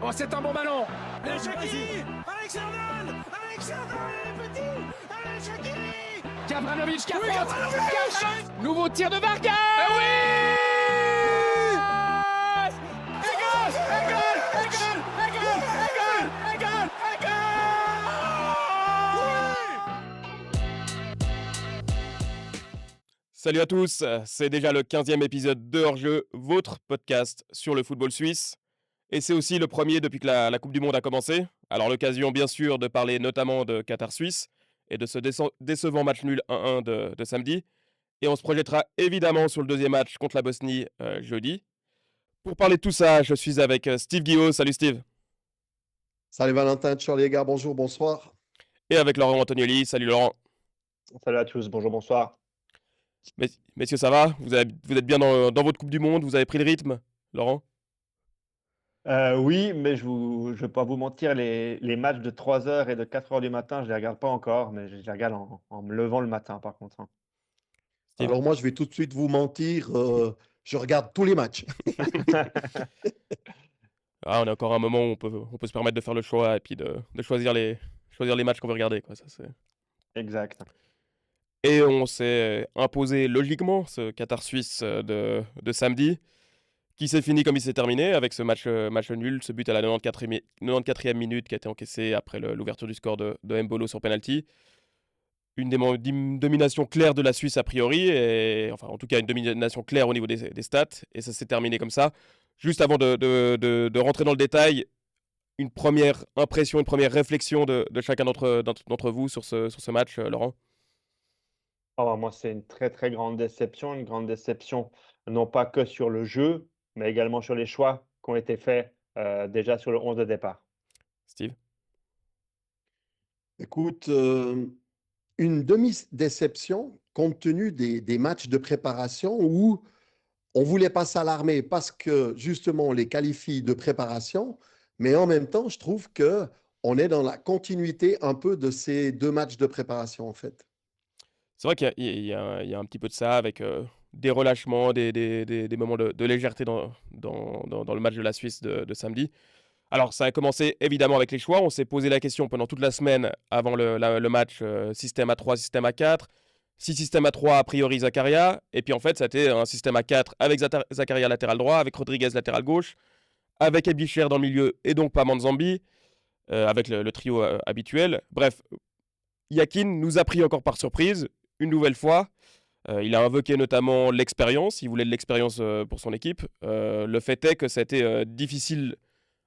Oh, c'est un bon ballon. Allez, Shaqiri. Alexandre, petit. Allez, Shaqiri. Gavranovic qui Oui, affronte. Gavranovic. Nouveau tir de Vargas. Oui. Salut à tous, c'est déjà le 15e épisode de Hors-jeu, votre podcast sur le football suisse. Et c'est aussi le premier depuis que la Coupe du Monde a commencé. Alors l'occasion bien sûr de parler notamment de Qatar-Suisse et de ce décevant match nul 1-1 de samedi. Et on se projettera évidemment sur le deuxième match contre la Bosnie jeudi. Pour parler de tout ça, je suis avec Steve Guillaume. Salut Steve. Salut Valentin, ciao les gars, bonjour, bonsoir. Et avec Laurent Antonioli. Salut Laurent. Salut à tous, bonjour, bonsoir. Messieurs, ça va? Vous êtes bien dans votre Coupe du Monde? Vous avez pris le rythme, Laurent? Oui, mais je ne vais pas vous mentir, les matchs de 3 heures et de 4 heures du matin, je ne les regarde pas encore, mais je les regarde en me levant le matin par contre. Steve. Alors moi, je vais tout de suite vous mentir, je regarde tous les matchs. Ah, on a encore un moment où on peut se permettre de faire le choix et puis de choisir les matchs qu'on veut regarder, quoi. Ça, c'est... Exact. Et on s'est imposé logiquement ce Qatar-Suisse de samedi, qui s'est fini comme il s'est terminé, avec ce match nul, ce but à la 94e minute qui a été encaissé après l'ouverture du score de Mbolo sur penalty. Une domination claire de la Suisse a priori, et enfin en tout cas une domination claire au niveau des stats, et ça s'est terminé comme ça. Juste avant de rentrer dans le détail, une première impression, une première réflexion de chacun d'entre vous sur ce match, Laurent. Oh, moi, c'est une très très grande déception, non pas que sur le jeu, mais également sur les choix qui ont été faits déjà sur le 11 de départ. Steve. Écoute, une demi-déception compte tenu des matchs de préparation où on ne voulait pas s'alarmer parce que justement on les qualifie de préparation, mais en même temps, je trouve qu'on est dans la continuité un peu de ces deux matchs de préparation en fait. C'est vrai qu'il y a un petit peu de ça avec des relâchements, des moments de légèreté dans le match de la Suisse de samedi. Alors, ça a commencé évidemment avec les choix. On s'est posé la question pendant toute la semaine avant le match, système à 3, système à 4. Si système à 3, a priori Zakaria. Et puis en fait, ça a été un système à 4 avec Zakaria latéral droit, avec Rodriguez latéral gauche, avec Elbicher dans le milieu et donc pas Manzambi, avec le trio habituel. Bref, Yakin nous a pris encore par surprise, une nouvelle fois. Il a invoqué notamment l'expérience. Il voulait de l'expérience pour son équipe. Le fait est que c'était difficile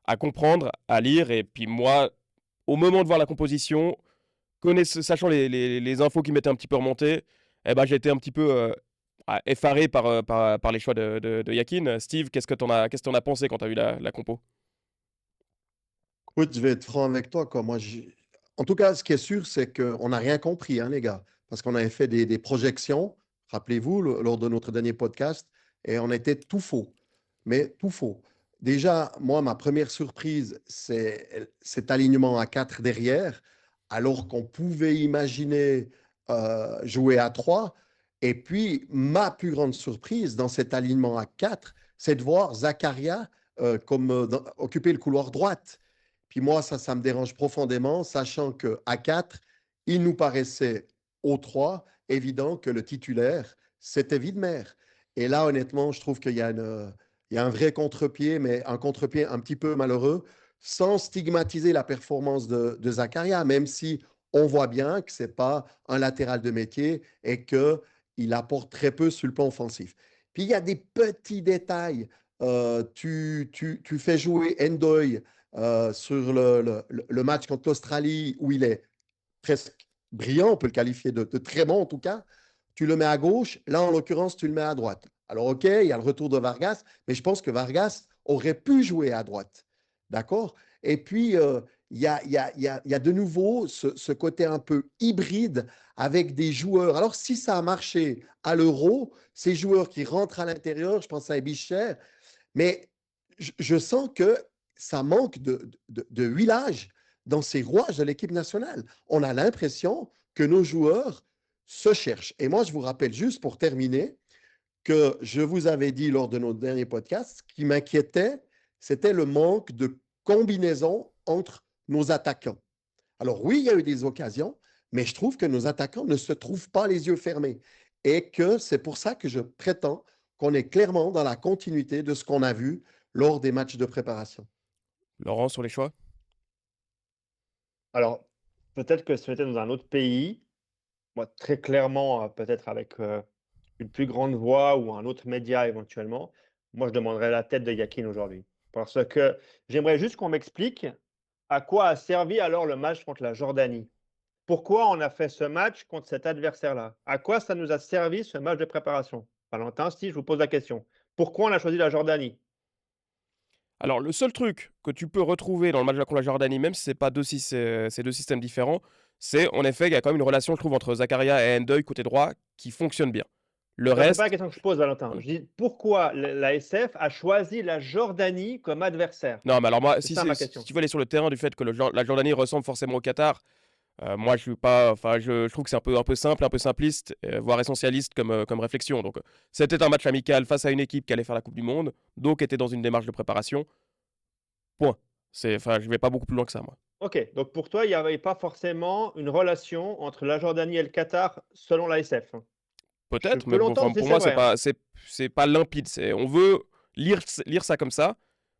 à comprendre, à lire. Et puis moi, au moment de voir la composition, sachant les infos qui m'étaient un petit peu remontées, eh ben, j'ai été un petit peu effaré par les choix de Yakin. Steve, qu'est-ce que t'en as pensé quand tu as vu la compo? Écoute, je vais être franc avec toi, quoi. En tout cas, ce qui est sûr, c'est qu'on n'a rien compris, hein, les gars, parce qu'on avait fait des projections, rappelez-vous, lors de notre dernier podcast, et on était tout faux, mais tout faux. Déjà, moi, ma première surprise, c'est cet alignement à 4 derrière, alors qu'on pouvait imaginer jouer à 3. Et puis, ma plus grande surprise dans cet alignement à 4, c'est de voir Zakaria occuper le couloir droite. Puis moi, ça me dérange profondément, sachant qu'à 4, il nous paraissait au 3 évident que le titulaire, c'était Widmer. Et là, honnêtement, je trouve il y a un vrai contre-pied, mais un contre-pied un petit peu malheureux, sans stigmatiser la performance de Zakaria, même si on voit bien que ce n'est pas un latéral de métier et qu'il apporte très peu sur le plan offensif. Puis il y a des petits détails. Tu fais jouer Endoy sur le match contre l'Australie où il est presque brillant, on peut le qualifier de très bon en tout cas. Tu le mets à gauche, là en l'occurrence, tu le mets à droite. Alors ok, il y a le retour de Vargas, mais je pense que Vargas aurait pu jouer à droite. D'accord? Et puis, il y a de nouveau ce côté un peu hybride avec des joueurs. Alors, si ça a marché à l'Euro, ces joueurs qui rentrent à l'intérieur, je pense à Ebicher, mais je sens que ça manque de huilage dans ces rouages de l'équipe nationale. On a l'impression que nos joueurs se cherchent. Et moi, je vous rappelle juste pour terminer que je vous avais dit lors de notre dernier podcast, ce qui m'inquiétait, c'était le manque de combinaison entre nos attaquants. Alors oui, il y a eu des occasions, mais je trouve que nos attaquants ne se trouvent pas les yeux fermés et que c'est pour ça que je prétends qu'on est clairement dans la continuité de ce qu'on a vu lors des matchs de préparation. Laurent, sur les choix? Alors, peut-être que c'était dans un autre pays. Moi, très clairement, peut-être avec une plus grande voix ou un autre média éventuellement, moi, je demanderais la tête de Yakin aujourd'hui. Parce que j'aimerais juste qu'on m'explique à quoi a servi alors le match contre la Jordanie. Pourquoi on a fait ce match contre cet adversaire-là? À quoi ça nous a servi ce match de préparation? Valentin, si je vous pose la question. Pourquoi on a choisi la Jordanie? Alors, le seul truc que tu peux retrouver dans le match contre la Jordanie, même si c'est pas c'est deux systèmes différents, c'est en effet qu'il y a quand même une relation, je trouve, entre Zakaria et Endoy côté droit qui fonctionne bien. Le Non, c'est pas la reste, question que je pose, Valentin. Je dis pourquoi la SF a choisi la Jordanie comme adversaire? non, mais alors moi, C'est ça ma si question. tu veux aller sur le terrain du fait que la Jordanie ressemble forcément au Qatar, moi je suis pas, enfin je trouve que c'est un peu simple, un peu simpliste, voire essentialiste comme réflexion. Donc c'était un match amical face à une équipe qui allait faire la Coupe du Monde, donc était dans une démarche de préparation. Point. Enfin, je vais pas beaucoup plus loin que ça, moi. Ok, donc pour toi, il n'y avait pas forcément une relation entre la Jordanie et le Qatar selon la SF. Je Peut-être, peux mais bon, l'entendre enfin, si pour c'est moi vrai, hein. c'est pas limpide. On veut lire ça comme ça,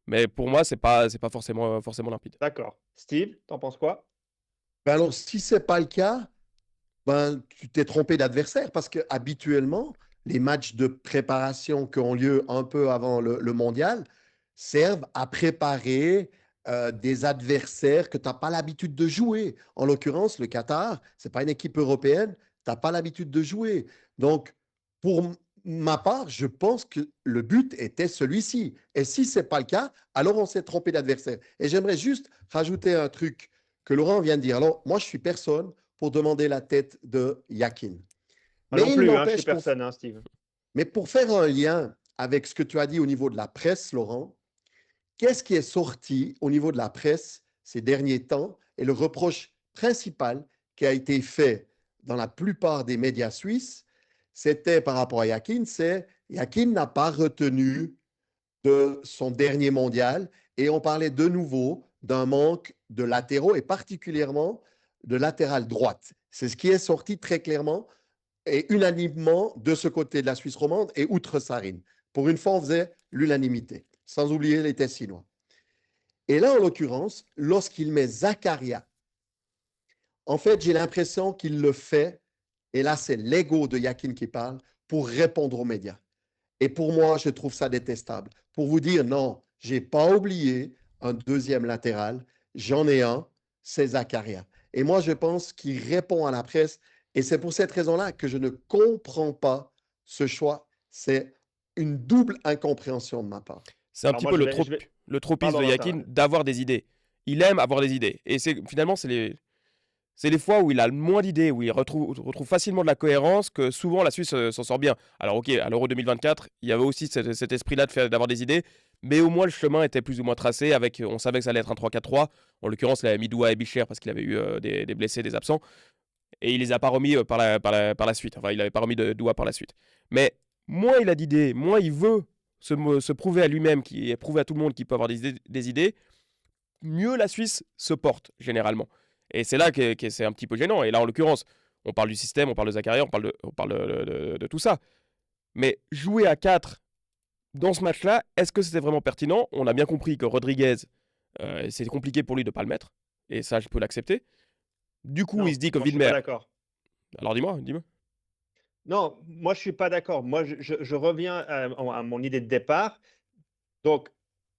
mais pour moi c'est pas forcément limpide. D'accord. Steve, t'en penses quoi? Ben alors, si ce n'est pas le cas, ben, tu t'es trompé d'adversaire parce que habituellement, les matchs de préparation qui ont lieu un peu avant le mondial servent à préparer des adversaires que tu n'as pas l'habitude de jouer. En l'occurrence, le Qatar, ce n'est pas une équipe européenne, tu n'as pas l'habitude de jouer. Donc, pour ma part, je pense que le but était celui-ci. Et si ce n'est pas le cas, alors on s'est trompé d'adversaire. Et j'aimerais juste rajouter un truc que Laurent vient de dire. Alors, moi, je suis personne pour demander la tête de Yakin. Moi non Mais il plus, hein, je suis n'empêche, personne, hein, Steve. mais pour faire un lien avec ce que tu as dit au niveau de la presse, Laurent, qu'est-ce qui est sorti au niveau de la presse ces derniers temps et le reproche principal qui a été fait dans la plupart des médias suisses, c'était par rapport à Yakin, c'est Yakin n'a pas retenu de son dernier mondial et on parlait de nouveau d'un manque de latéraux et particulièrement de latéral droite. C'est ce qui est sorti très clairement et unanimement de ce côté de la Suisse romande et outre-Sarine. Pour une fois, on faisait l'unanimité, sans oublier les Tessinois. Et là, en l'occurrence, lorsqu'il met Zakaria, en fait, j'ai l'impression qu'il le fait, et là, c'est l'ego de Yakin qui parle, pour répondre aux médias. Et pour moi, je trouve ça détestable. Pour vous dire, non, je n'ai pas oublié un deuxième latéral, j'en ai un, c'est Zakaria. Et moi, je pense qu'il répond à la presse, et c'est pour cette raison-là que je ne comprends pas ce choix. C'est une double incompréhension de ma part. C'est un Alors petit moi, peu je vais... le tropisme Pardon, de Valentin. Yakin d'avoir des idées. Il aime avoir des idées. Et finalement, c'est les fois où il a le moins d'idées, où il retrouve facilement de la cohérence, que souvent la Suisse s'en sort bien. Alors ok, à l'Euro 2024, il y avait aussi cet esprit-là d'avoir des idées, mais au moins le chemin était plus ou moins tracé, on savait que ça allait être un 3-4-3. En l'occurrence, il avait mis Doua et Bichir parce qu'il avait eu des blessés, des absents, et il les a pas remis par la suite. Enfin, il n'avait pas remis de Doua par la suite. Mais moins il a d'idées, moins il veut se prouver à lui-même, prouver à tout le monde qu'il peut avoir des idées, mieux la Suisse se porte généralement. Et c'est là que c'est un petit peu gênant. Et là, en l'occurrence, on parle du système, on parle de Zakaria, on parle de tout ça. Mais jouer à 4 dans ce match-là, est-ce que c'était vraiment pertinent? On a bien compris que Rodriguez, c'est compliqué pour lui de ne pas le mettre. Et ça, je peux l'accepter. Du coup, il Non, se dit que moi, je suis pas Widmer... d'accord. Alors dis-moi. Non, moi, je suis pas d'accord. Moi, je reviens à mon idée de départ. Donc,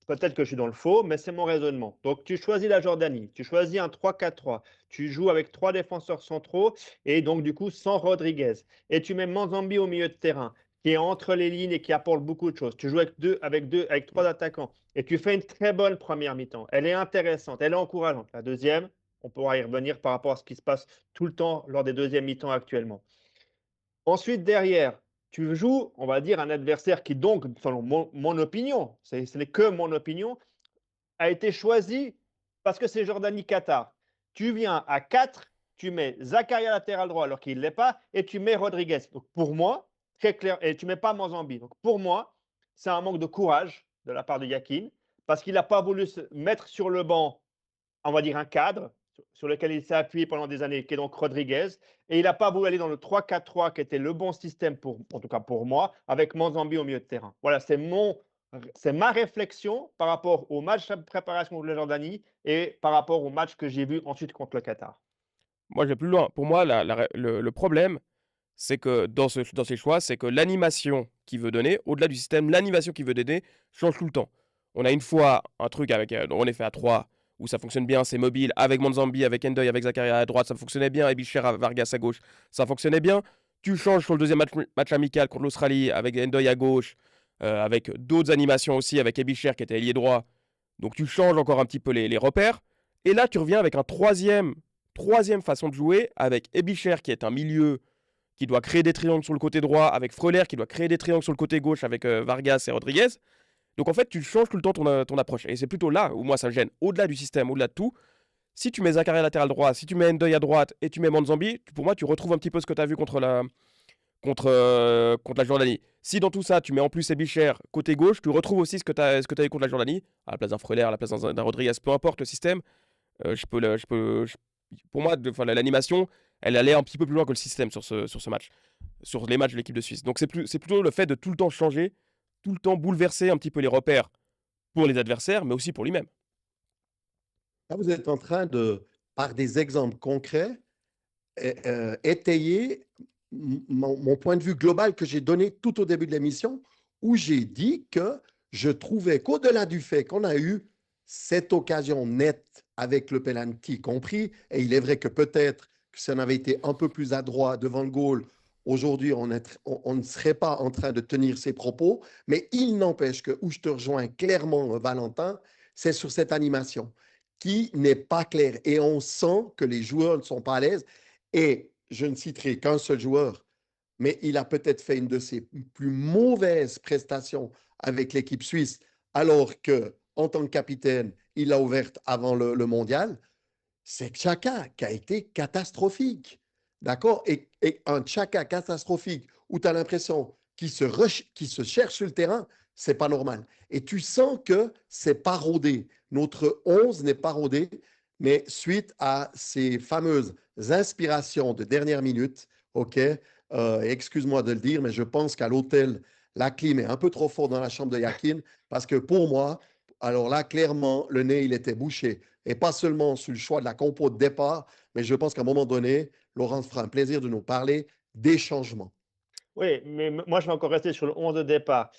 peut-être que je suis dans le faux, mais c'est mon raisonnement. Donc, tu choisis la Jordanie, tu choisis un 3-4-3, tu joues avec 3 défenseurs centraux et donc, du coup, sans Rodriguez. Et tu mets Manzambi au milieu de terrain, qui est entre les lignes et qui apporte beaucoup de choses. Tu joues avec 3 attaquants et tu fais une très bonne première mi-temps. Elle est intéressante, elle est encourageante. La deuxième, on pourra y revenir par rapport à ce qui se passe tout le temps lors des deuxièmes mi-temps actuellement. Ensuite, derrière, tu joues, on va dire, un adversaire qui, donc, selon mon opinion, ce n'est que mon opinion, a été choisi parce que c'est Jordanie-Qatar. Tu viens à 4, tu mets Zakaria latéral droit alors qu'il ne l'est pas, et tu mets Rodriguez. Donc, pour moi, très clair, et tu ne mets pas Manzambi. Donc, pour moi, c'est un manque de courage de la part de Yakin, parce qu'il n'a pas voulu se mettre sur le banc, on va dire un cadre, sur lequel il s'est appuyé pendant des années, qui est donc Rodriguez. Et il n'a pas voulu aller dans le 3-4-3, qui était le bon système, en tout cas pour moi, avec Manzambi au milieu de terrain. Voilà, c'est ma réflexion par rapport au match de préparation de la Jordanie et par rapport au match que j'ai vu ensuite contre le Qatar. Moi, je vais plus loin. Pour moi, le problème, c'est que dans ces choix, c'est que l'animation qu'il veut donner, au-delà du système, l'animation qu'il veut donner change tout le temps. On a une fois un truc avec, en effet, à 3, où ça fonctionne bien, c'est mobile, avec Manzambi, avec Endoy, avec Zakaria à droite, ça fonctionnait bien, et Bichir à Vargas à gauche, ça fonctionnait bien. Tu changes sur le deuxième match amical contre l'Australie, avec Endoy à gauche, avec d'autres animations aussi, avec Ebicher qui était ailier droit. Donc tu changes encore un petit peu les repères. Et là, tu reviens avec un troisième façon de jouer, avec Ebicher qui est un milieu qui doit créer des triangles sur le côté droit, avec Freuler qui doit créer des triangles sur le côté gauche avec Vargas et Rodriguez. Donc en fait, tu changes tout le temps ton approche. Et c'est plutôt là où moi ça me gêne. Au-delà du système, au-delà de tout, si tu mets Zakaria latéral droit, si tu mets Endoy à droite et tu mets Manzambi, pour moi tu retrouves un petit peu ce que tu as vu contre la Jordanie. Si dans tout ça tu mets en plus Ebicher côté gauche, tu retrouves aussi ce que tu as vu contre la Jordanie, à la place d'un Freuler, à la place d'un Rodriguez, peu importe le système. Pour moi, l'animation, elle allait un petit peu plus loin que le système sur ce match, sur les matchs de l'équipe de Suisse. Donc c'est plutôt le fait de tout le temps changer, tout le temps bouleverser un petit peu les repères pour les adversaires, mais aussi pour lui-même. Là, vous êtes en train de, par des exemples concrets, étayer mon point de vue global que j'ai donné tout au début de l'émission, où j'ai dit que je trouvais qu'au-delà du fait qu'on a eu cette occasion nette avec le penalty compris, et il est vrai que peut-être que si on avait été un peu plus adroit devant le goal, aujourd'hui, on ne serait pas en train de tenir ses propos, mais il n'empêche que où je te rejoins clairement, Valentin, c'est sur cette animation qui n'est pas claire. Et on sent que les joueurs ne sont pas à l'aise. Et je ne citerai qu'un seul joueur, mais il a peut-être fait une de ses plus mauvaises prestations avec l'équipe suisse, alors que en tant que capitaine, il l'a ouverte avant le mondial. C'est Xhaka qui a été catastrophique. D'accord? Et un Xhaka catastrophique où tu as l'impression qu'il se cherche sur le terrain, c'est pas normal. Et tu sens que c'est pas rodé. Notre 11 n'est pas rodé, mais suite à ces fameuses inspirations de dernière minute, OK, excuse-moi de le dire, mais je pense qu'à l'hôtel, la clim est un peu trop forte dans la chambre de Yakin, parce que pour moi, alors là, clairement, le nez, il était bouché. Et pas seulement sur le choix de la compo de départ, mais je pense qu'à un moment donné, Laurence fera un plaisir de nous parler des changements. Oui, mais moi, je vais encore rester sur le 11 de départ.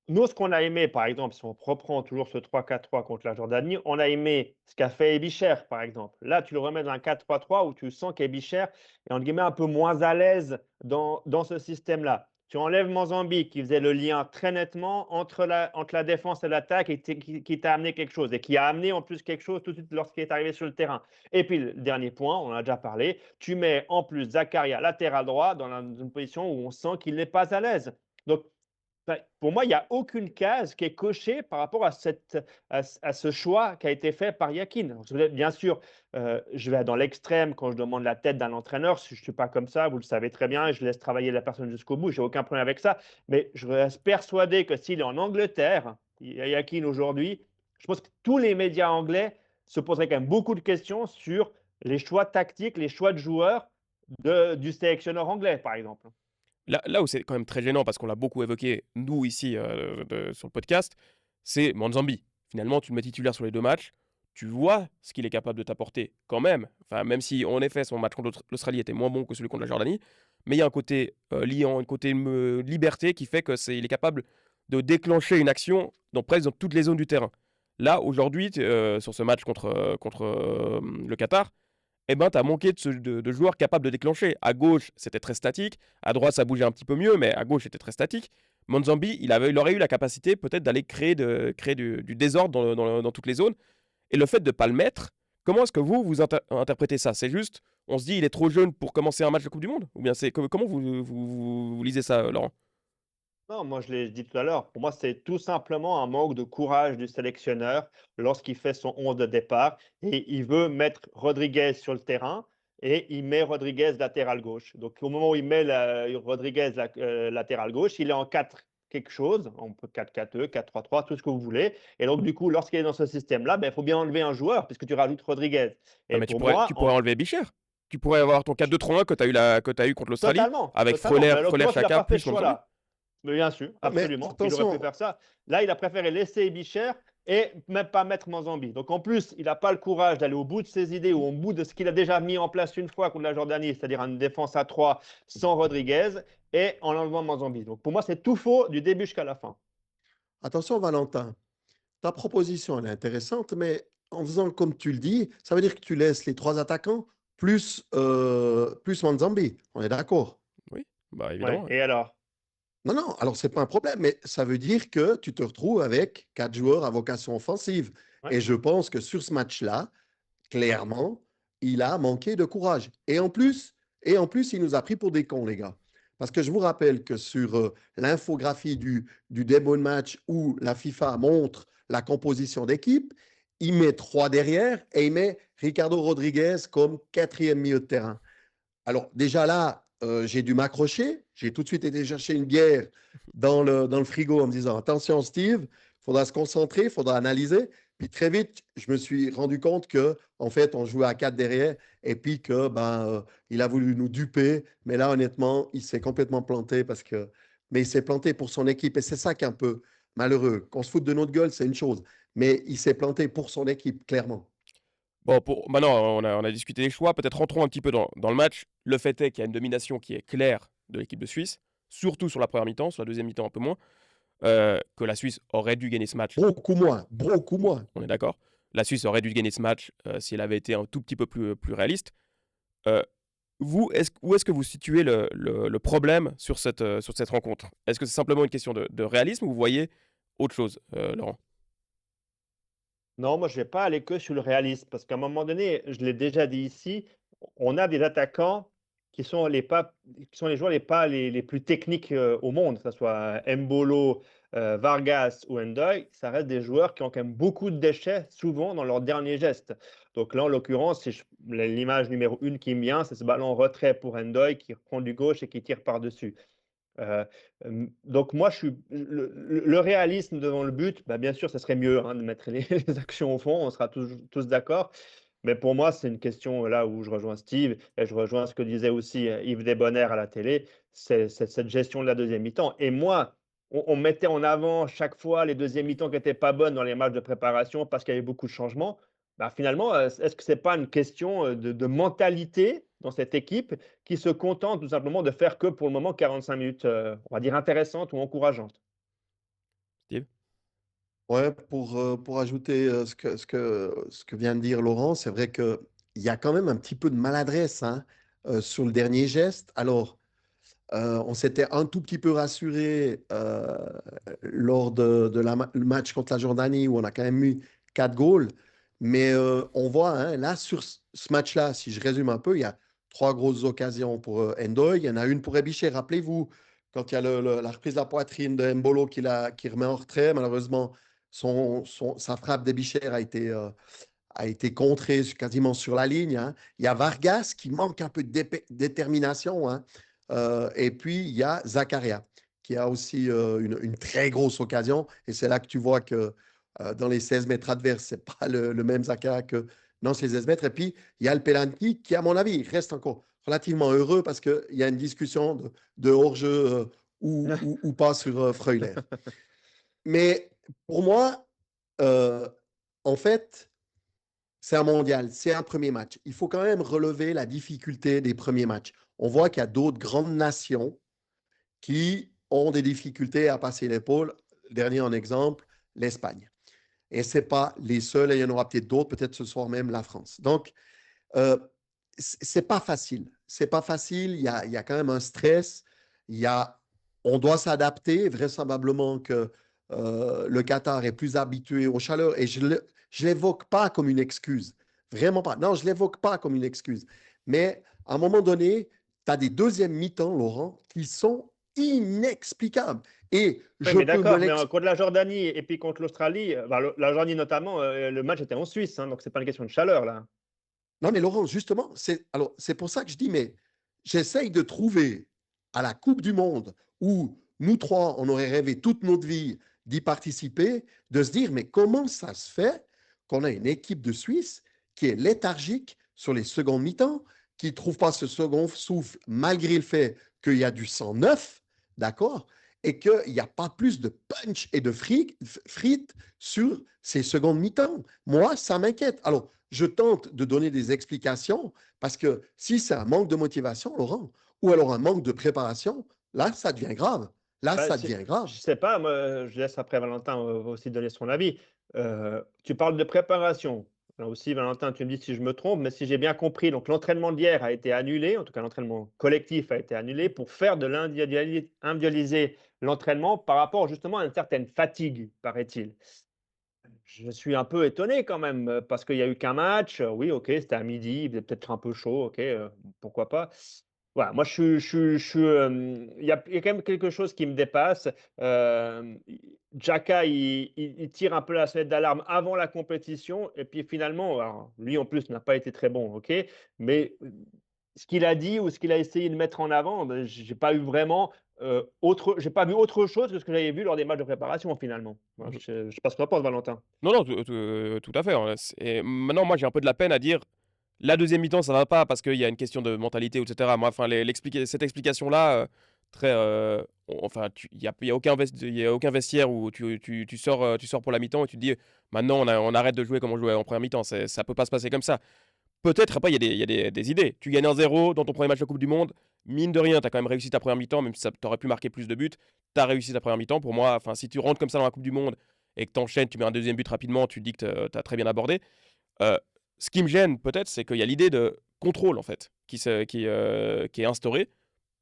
Nous, ce qu'on a aimé, par exemple, si on reprend toujours ce 3-4-3 contre la Jordanie, on a aimé ce qu'a fait Ebicher, par exemple. Là, tu le remets dans un 4-3-3 où tu sens qu'Ebicher est, entre guillemets, un peu moins à l'aise dans ce système-là. Tu enlèves Manzambi qui faisait le lien très nettement entre la défense et l'attaque et qui t'a amené quelque chose et qui a amené en plus quelque chose tout de suite lorsqu'il est arrivé sur le terrain. Et puis, le dernier point, on en a déjà parlé, tu mets en plus Zakaria latéral droit dans une position où on sent qu'il n'est pas à l'aise. Donc, pour moi, il n'y a aucune case qui est cochée par rapport à ce choix qui a été fait par Yakin. Bien sûr, je vais dans l'extrême quand je demande la tête d'un entraîneur. Je ne suis pas comme ça, vous le savez très bien, et je laisse travailler la personne jusqu'au bout. Je n'ai aucun problème avec ça. Mais je reste persuadé que s'il est en Angleterre, Yakin aujourd'hui, je pense que tous les médias anglais se poseraient quand même beaucoup de questions sur les choix tactiques, les choix de joueurs du sélectionneur anglais, par exemple. Là où c'est quand même très gênant, parce qu'on l'a beaucoup évoqué, nous, ici, sur le podcast, c'est Manzambi. Finalement, tu le mets titulaire sur les 2 matchs, tu vois ce qu'il est capable de t'apporter quand même. Enfin, même si, en effet, son match contre l'Australie était moins bon que celui contre la Jordanie, mais il y a un côté liant, un côté liberté qui fait qu'il est capable de déclencher une action presque dans toutes les zones du terrain. Là, aujourd'hui, sur ce match contre le Qatar, eh ben, tu as manqué de joueurs capables de déclencher. À gauche, c'était très statique. À droite, ça bougeait un petit peu mieux, mais à gauche, c'était très statique. Manzambi, il aurait eu la capacité peut-être d'aller créer du désordre dans toutes les zones. Et le fait de ne pas le mettre, comment est-ce que vous interprétez ça? C'est juste, on se dit, il est trop jeune pour commencer un match de Coupe du Monde? Ou bien comment vous lisez ça, Laurent? Non, moi je l'ai dit tout à l'heure, pour moi c'est tout simplement un manque de courage du sélectionneur lorsqu'il fait son 11 de départ et il veut mettre Rodriguez sur le terrain et il met Rodriguez latéral gauche. Donc au moment où il met Rodriguez latéral gauche, il est en quelque chose. On peut 4-4-2, 4-3-3, tout ce que vous voulez. Et donc, du coup, lorsqu'il est dans ce système-là, ben, il faut bien enlever un joueur puisque tu rajoutes Rodriguez. Non, Et mais pour moi, tu pourrais enlever Bichir. Tu pourrais avoir ton 4-2-3-1 que tu as eu contre l'Australie, totalement, avec totalement. Mais en Freuler, l'occurrence, il n'a Xhaka, pas fait plus ce Manzouki. choix-là. Mais bien sûr, Ah, mais absolument. Il aurait pu attention, faire ça. Là, il a préféré laisser Bicher et même pas mettre Manzambi. Donc en plus, il n'a pas le courage d'aller au bout de ses idées ou au bout de ce qu'il a déjà mis en place une fois contre la Jordanie, c'est-à-dire une défense à 3 sans Rodriguez et en enlevant Manzambi. Donc pour moi, c'est tout faux du début jusqu'à la fin. attention, Valentin. Ta proposition, elle est intéressante, mais en faisant comme tu le dis, ça veut dire que tu laisses les 3 attaquants plus Manzambi. On est d'accord? Oui, bah Ouais. évidemment. Et alors? Non, non, alors c'est pas un problème, mais ça veut dire que tu te retrouves avec 4 joueurs à vocation offensive. Ouais. Et je pense que sur ce match-là, clairement, il a manqué de courage. Et en plus, il nous a pris pour des cons, les gars. Parce que je vous rappelle que sur l'infographie du début de match où la FIFA montre la composition d'équipe, il met 3 derrière et il met Ricardo Rodriguez comme 4e milieu de terrain. Alors déjà là, j'ai dû m'accrocher. J'ai tout de suite été chercher une bière dans le frigo en me disant, attention Steve, il faudra se concentrer, il faudra analyser. Puis très vite, je me suis rendu compte que en fait, on jouait à 4 derrière et puis que il a voulu nous duper. Mais là, honnêtement, il s'est complètement planté mais il s'est planté pour son équipe et c'est ça qui est un peu malheureux. Qu'on se foute de notre gueule, c'est une chose, mais il s'est planté pour son équipe, clairement. Bon, maintenant, on a discuté des choix. Peut-être rentrons un petit peu dans le match. Le fait est qu'il y a une domination qui est claire de l'équipe de Suisse, surtout sur la première mi-temps, sur la deuxième mi-temps un peu moins, que la Suisse aurait dû gagner ce match. Beaucoup moins, beaucoup moins. On est d'accord. La Suisse aurait dû gagner ce match si elle avait été un tout petit peu plus réaliste. Où est-ce que vous situez le problème sur cette rencontre? Est-ce que c'est simplement une question de réalisme ou vous voyez autre chose, Laurent? Non, moi, je ne vais pas aller que sur le réalisme, parce qu'à un moment donné, je l'ai déjà dit ici, on a des attaquants qui sont qui sont les joueurs les plus techniques au monde, que ce soit Mbolo, Vargas ou Ndoye, ça reste des joueurs qui ont quand même beaucoup de déchets, souvent dans leurs derniers gestes. Donc là, en l'occurrence, l'image numéro 1 qui me vient, c'est ce ballon en retrait pour Ndoye qui reprend du gauche et qui tire par-dessus. Donc moi, le réalisme devant le but, bah, bien sûr, ça serait mieux de mettre les actions au fond, on sera tous d'accord. Mais pour moi, c'est une question là où je rejoins Steve et je rejoins ce que disait aussi Yves Desbonheur à la télé, c'est cette gestion de la deuxième mi-temps. Et moi, on mettait en avant chaque fois les deuxièmes mi-temps qui n'étaient pas bonnes dans les matchs de préparation parce qu'il y avait beaucoup de changements. Bah, finalement, est-ce que ce n'est pas une question de mentalité dans cette équipe qui se contente tout simplement de faire que pour le moment 45 minutes, on va dire intéressantes ou encourageantes? Steve? Ouais, pour ajouter ce que vient de dire Laurent, c'est vrai qu'il y a quand même un petit peu de maladresse sur le dernier geste. Alors, on s'était un tout petit peu rassuré lors le match contre la Jordanie où on a quand même eu 4 goals. Mais on voit, là, sur ce match-là, si je résume un peu, il y a 3 grosses occasions pour Ndoye. Il y en a une pour Ebicher. Rappelez-vous, quand il y a la reprise de la poitrine de Mbolo qui remet en retrait, malheureusement, sa frappe d'Ebicher a été contrée quasiment sur la ligne. Il y a Vargas qui manque un peu de détermination. Et puis, il y a Zakaria qui a aussi une très grosse occasion. Et c'est là que tu vois que dans les 16 mètres adverses, ce n'est pas le même Zakaria que dans ces 16 mètres. Et puis, il y a le Pelanki qui, à mon avis, reste encore relativement heureux parce qu'il y a une discussion de hors-jeu ou pas sur Freuler. Mais pour moi, en fait, c'est un mondial, c'est un premier match. Il faut quand même relever la difficulté des premiers matchs. On voit qu'il y a d'autres grandes nations qui ont des difficultés à passer l'épaule. Dernier en exemple, l'Espagne. Et ce n'est pas les seuls, et il y en aura peut-être d'autres, peut-être ce soir même la France. Donc, ce n'est pas facile. C'est pas facile, il y a quand même un stress. On doit s'adapter, vraisemblablement que le Qatar est plus habitué aux chaleurs. Et je ne l'évoque pas comme une excuse. Vraiment pas. Non, je ne l'évoque pas comme une excuse. Mais à un moment donné, tu as des deuxièmes mi-temps, Laurent, qui sont inexplicables. Et Oui, je mais peux d'accord, me mais contre la Jordanie et puis contre l'Australie, la Jordanie notamment, le match était en Suisse, donc ce n'est pas une question de chaleur là. Non, mais Laurent, justement, c'est pour ça que je dis, mais j'essaye de trouver à la Coupe du Monde où nous trois, on aurait rêvé toute notre vie d'y participer, de se dire, mais comment ça se fait qu'on a une équipe de Suisse qui est léthargique sur les secondes mi-temps, qui ne trouve pas ce second souffle malgré le fait qu'il y a du sang neuf, d'accord, et qu'il n'y a pas plus de punch et de frites sur ces secondes mi-temps. Moi, ça m'inquiète. Alors, je tente de donner des explications parce que si c'est un manque de motivation, Laurent, ou alors un manque de préparation, là, ça devient grave. Là, Bah, ça devient grave. je sais pas, moi, je laisse après Valentin aussi donner son avis. Tu parles de préparation. Là aussi, Valentin, tu me dis si je me trompe, mais si j'ai bien compris, donc l'entraînement d'hier a été annulé, en tout cas l'entraînement collectif a été annulé pour faire de l'individualiser l'entraînement par rapport justement à une certaine fatigue, paraît-il. Je suis un peu étonné quand même, parce qu'il y a eu qu'un match. Oui, OK, c'était à midi, il faisait peut-être un peu chaud, OK, pourquoi pas. Voilà, moi il y a quand même quelque chose qui me dépasse. Xhaka, il tire un peu la sonnette d'alarme avant la compétition et puis finalement, alors lui en plus n'a pas été très bon, OK, mais ce qu'il a dit ou ce qu'il a essayé de mettre en avant, j'ai pas eu vraiment, j'ai pas vu autre chose que ce que j'avais vu lors des matchs de préparation finalement. Voilà, Mhm. je sais pas ce que tu en penses, Valentin? Non, non, tout à fait, hein. Et maintenant, moi, j'ai un peu de la peine à dire la deuxième mi-temps, ça va pas parce qu'il y a une question de mentalité, etc. Moi, enfin, cette explication-là, très, enfin, il y a aucun vestiaire où tu sors pour la mi-temps et tu te dis maintenant on arrête de jouer comme on jouait en première mi-temps. Ça peut pas se passer comme ça. Peut-être après, il y a des idées. Tu gagnes 1-0 dans ton premier match de Coupe du Monde. Mine de rien, tu as quand même réussi ta première mi-temps, même si tu aurais pu marquer plus de buts. Tu as réussi ta première mi-temps. Pour moi, enfin, si tu rentres comme ça dans la Coupe du Monde et que tu enchaînes, tu mets un deuxième but rapidement, tu dis que tu as très bien abordé. Euh, Ce qui me gêne peut-être, c'est qu'il y a l'idée de contrôle en fait qui est instaurée,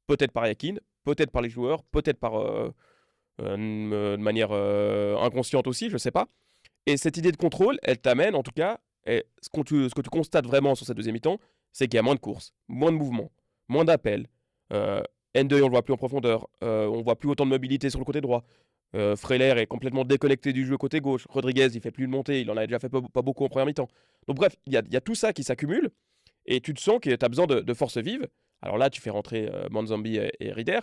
peut-être par Yakin, peut-être par les joueurs, peut-être par de manière inconsciente aussi, je sais pas. Et cette idée de contrôle, elle t'amène en tout cas, et ce que tu constates vraiment sur cette deuxième mi-temps, c'est qu'il y a moins de courses, moins de mouvements, moins d'appels. Euh, N2, on le voit plus en profondeur, on voit plus autant de mobilité sur le côté droit. Freyler est complètement déconnecté du jeu côté gauche. Rodriguez, il fait plus de montée, il en a déjà fait pas beaucoup en première mi-temps. Donc bref, il y a tout ça qui s'accumule et tu te sens que tu as besoin de force vive. Alors là, tu fais rentrer Manzambi et Rieder,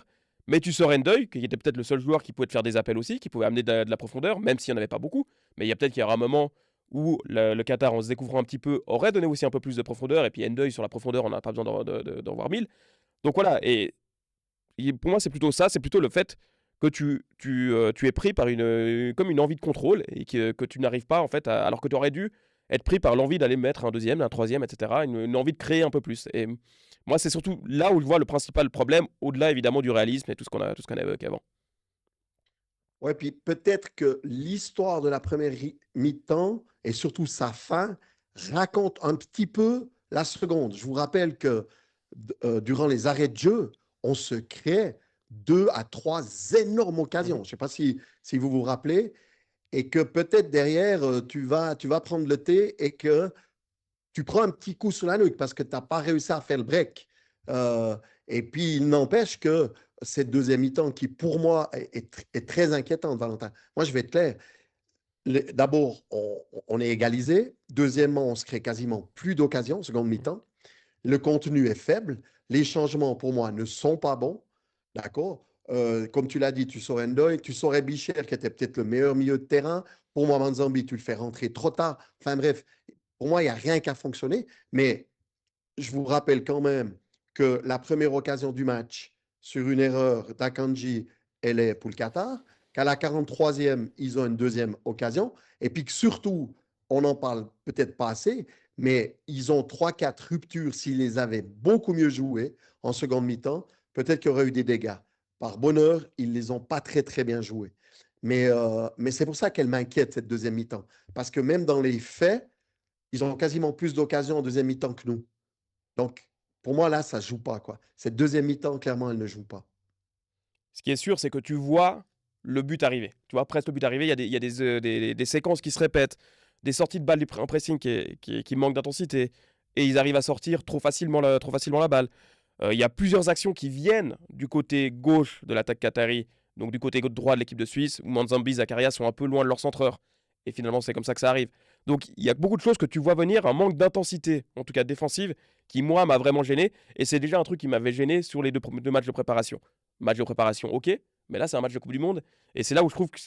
mais tu sors Ndoye, qui était peut-être le seul joueur qui pouvait te faire des appels aussi, qui pouvait amener de la profondeur, même s'il n'y en avait pas beaucoup. Mais il y a peut-être qu'il y aura un moment où le Qatar, en se découvrant un petit peu, aurait donné aussi un peu plus de profondeur. Et puis Ndoye, sur la profondeur, on n'a pas besoin d'en voir 1000. Donc voilà, pour moi, c'est plutôt ça, c'est plutôt le fait que tu es pris par comme une envie de contrôle et que tu n'arrives pas, en fait, alors que tu aurais dû être pris par l'envie d'aller mettre un deuxième, un troisième, etc. Une envie de créer un peu plus. Et moi, c'est surtout là où je vois le principal problème, au-delà évidemment du réalisme et tout ce qu'on a évoqué avant. Ouais, puis peut-être que l'histoire de la première mi-temps et surtout sa fin raconte un petit peu la seconde. Je vous rappelle que durant les arrêts de jeu, on se crée 2 à 3 énormes occasions. Je ne sais pas si vous vous rappelez, et que peut-être derrière, tu vas prendre le thé et que tu prends un petit coup sur la nuque parce que tu n'as pas réussi à faire le break. Et puis, il n'empêche que cette deuxième mi-temps, qui pour moi est très inquiétante, Valentin. Moi, je vais être clair. D'abord, on est égalisé. Deuxièmement, on se crée quasiment plus d'occasions, seconde mi-temps. Le contenu est faible. Les changements, pour moi, ne sont pas bons. D'accord? Comme tu l'as dit, tu sors Ndoye, tu sors Bicher, qui était peut-être le meilleur milieu de terrain. Pour moi, Manzambi, tu le fais rentrer trop tard. Enfin bref, pour moi, il n'y a rien qui a fonctionné. Mais je vous rappelle quand même que la première occasion du match, sur une erreur d'Akanji, elle est pour le Qatar. Qu'à la 43e, ils ont une deuxième occasion. Et puis que surtout, on n'en parle peut-être pas assez, mais ils ont 3-4 ruptures. S'ils les avaient beaucoup mieux jouées en seconde mi-temps, peut-être qu'il y aurait eu des dégâts. Par bonheur, ils ne les ont pas très, très bien joués. Mais c'est pour ça qu'elle m'inquiète, cette deuxième mi-temps. Parce que même dans les faits, ils ont quasiment plus d'occasions en deuxième mi-temps que nous. Donc, pour moi, là, ça ne joue pas, quoi. Cette deuxième mi-temps, clairement, elle ne joue pas. Ce qui est sûr, c'est que tu vois le but arriver. Tu vois presque le but arriver. Il y a des séquences qui se répètent, des sorties de balles en pressing qui manquent d'intensité. Et ils arrivent à sortir trop facilement la balle. Il y a plusieurs actions qui viennent du côté gauche de l'attaque qatari, donc du côté droit de l'équipe de Suisse, où Manzambi et Zakaria sont un peu loin de leur centreur. Et finalement, c'est comme ça que ça arrive. Donc, il y a beaucoup de choses que tu vois venir, un manque d'intensité, en tout cas défensive, qui, moi, m'a vraiment gêné. Et c'est déjà un truc qui m'avait gêné sur les deux matchs de préparation. Match de préparation, ok. Mais là, c'est un match de Coupe du Monde. Et c'est là où je trouve que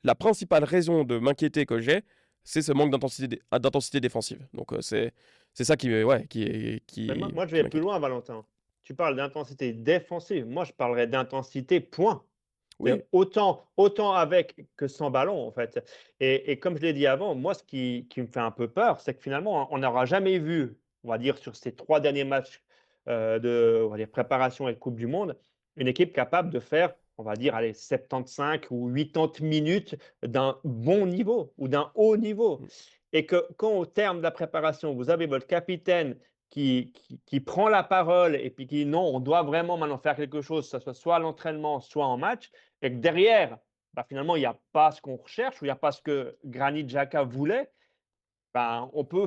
la principale raison de m'inquiéter que j'ai, c'est ce manque d'intensité défensive. Donc, c'est ça qui, ouais, Mais moi, je qui vais plus m'inquiète. loin, Valentin. Tu parles d'intensité défensive. Moi, je parlerais d'intensité point. Oui, C'est autant avec que sans ballon, en fait. Et comme je l'ai dit avant, moi, ce qui me fait un peu peur, c'est que finalement, on n'aura jamais vu, on va dire, sur ces 3 derniers matchs on va dire, préparation et de Coupe du Monde, une équipe capable de faire, on va dire, allez, 75 ou 80 minutes d'un bon niveau ou d'un haut niveau. Mm. Et que quand, au terme de la préparation, vous avez votre capitaine qui prend la parole et puis qui dit non, on doit vraiment maintenant faire quelque chose, que ce soit à l'entraînement, soit en match, et que derrière, bah, finalement, il n'y a pas ce qu'on recherche ou il n'y a pas ce que Granit Xhaka voulait, ben, on peut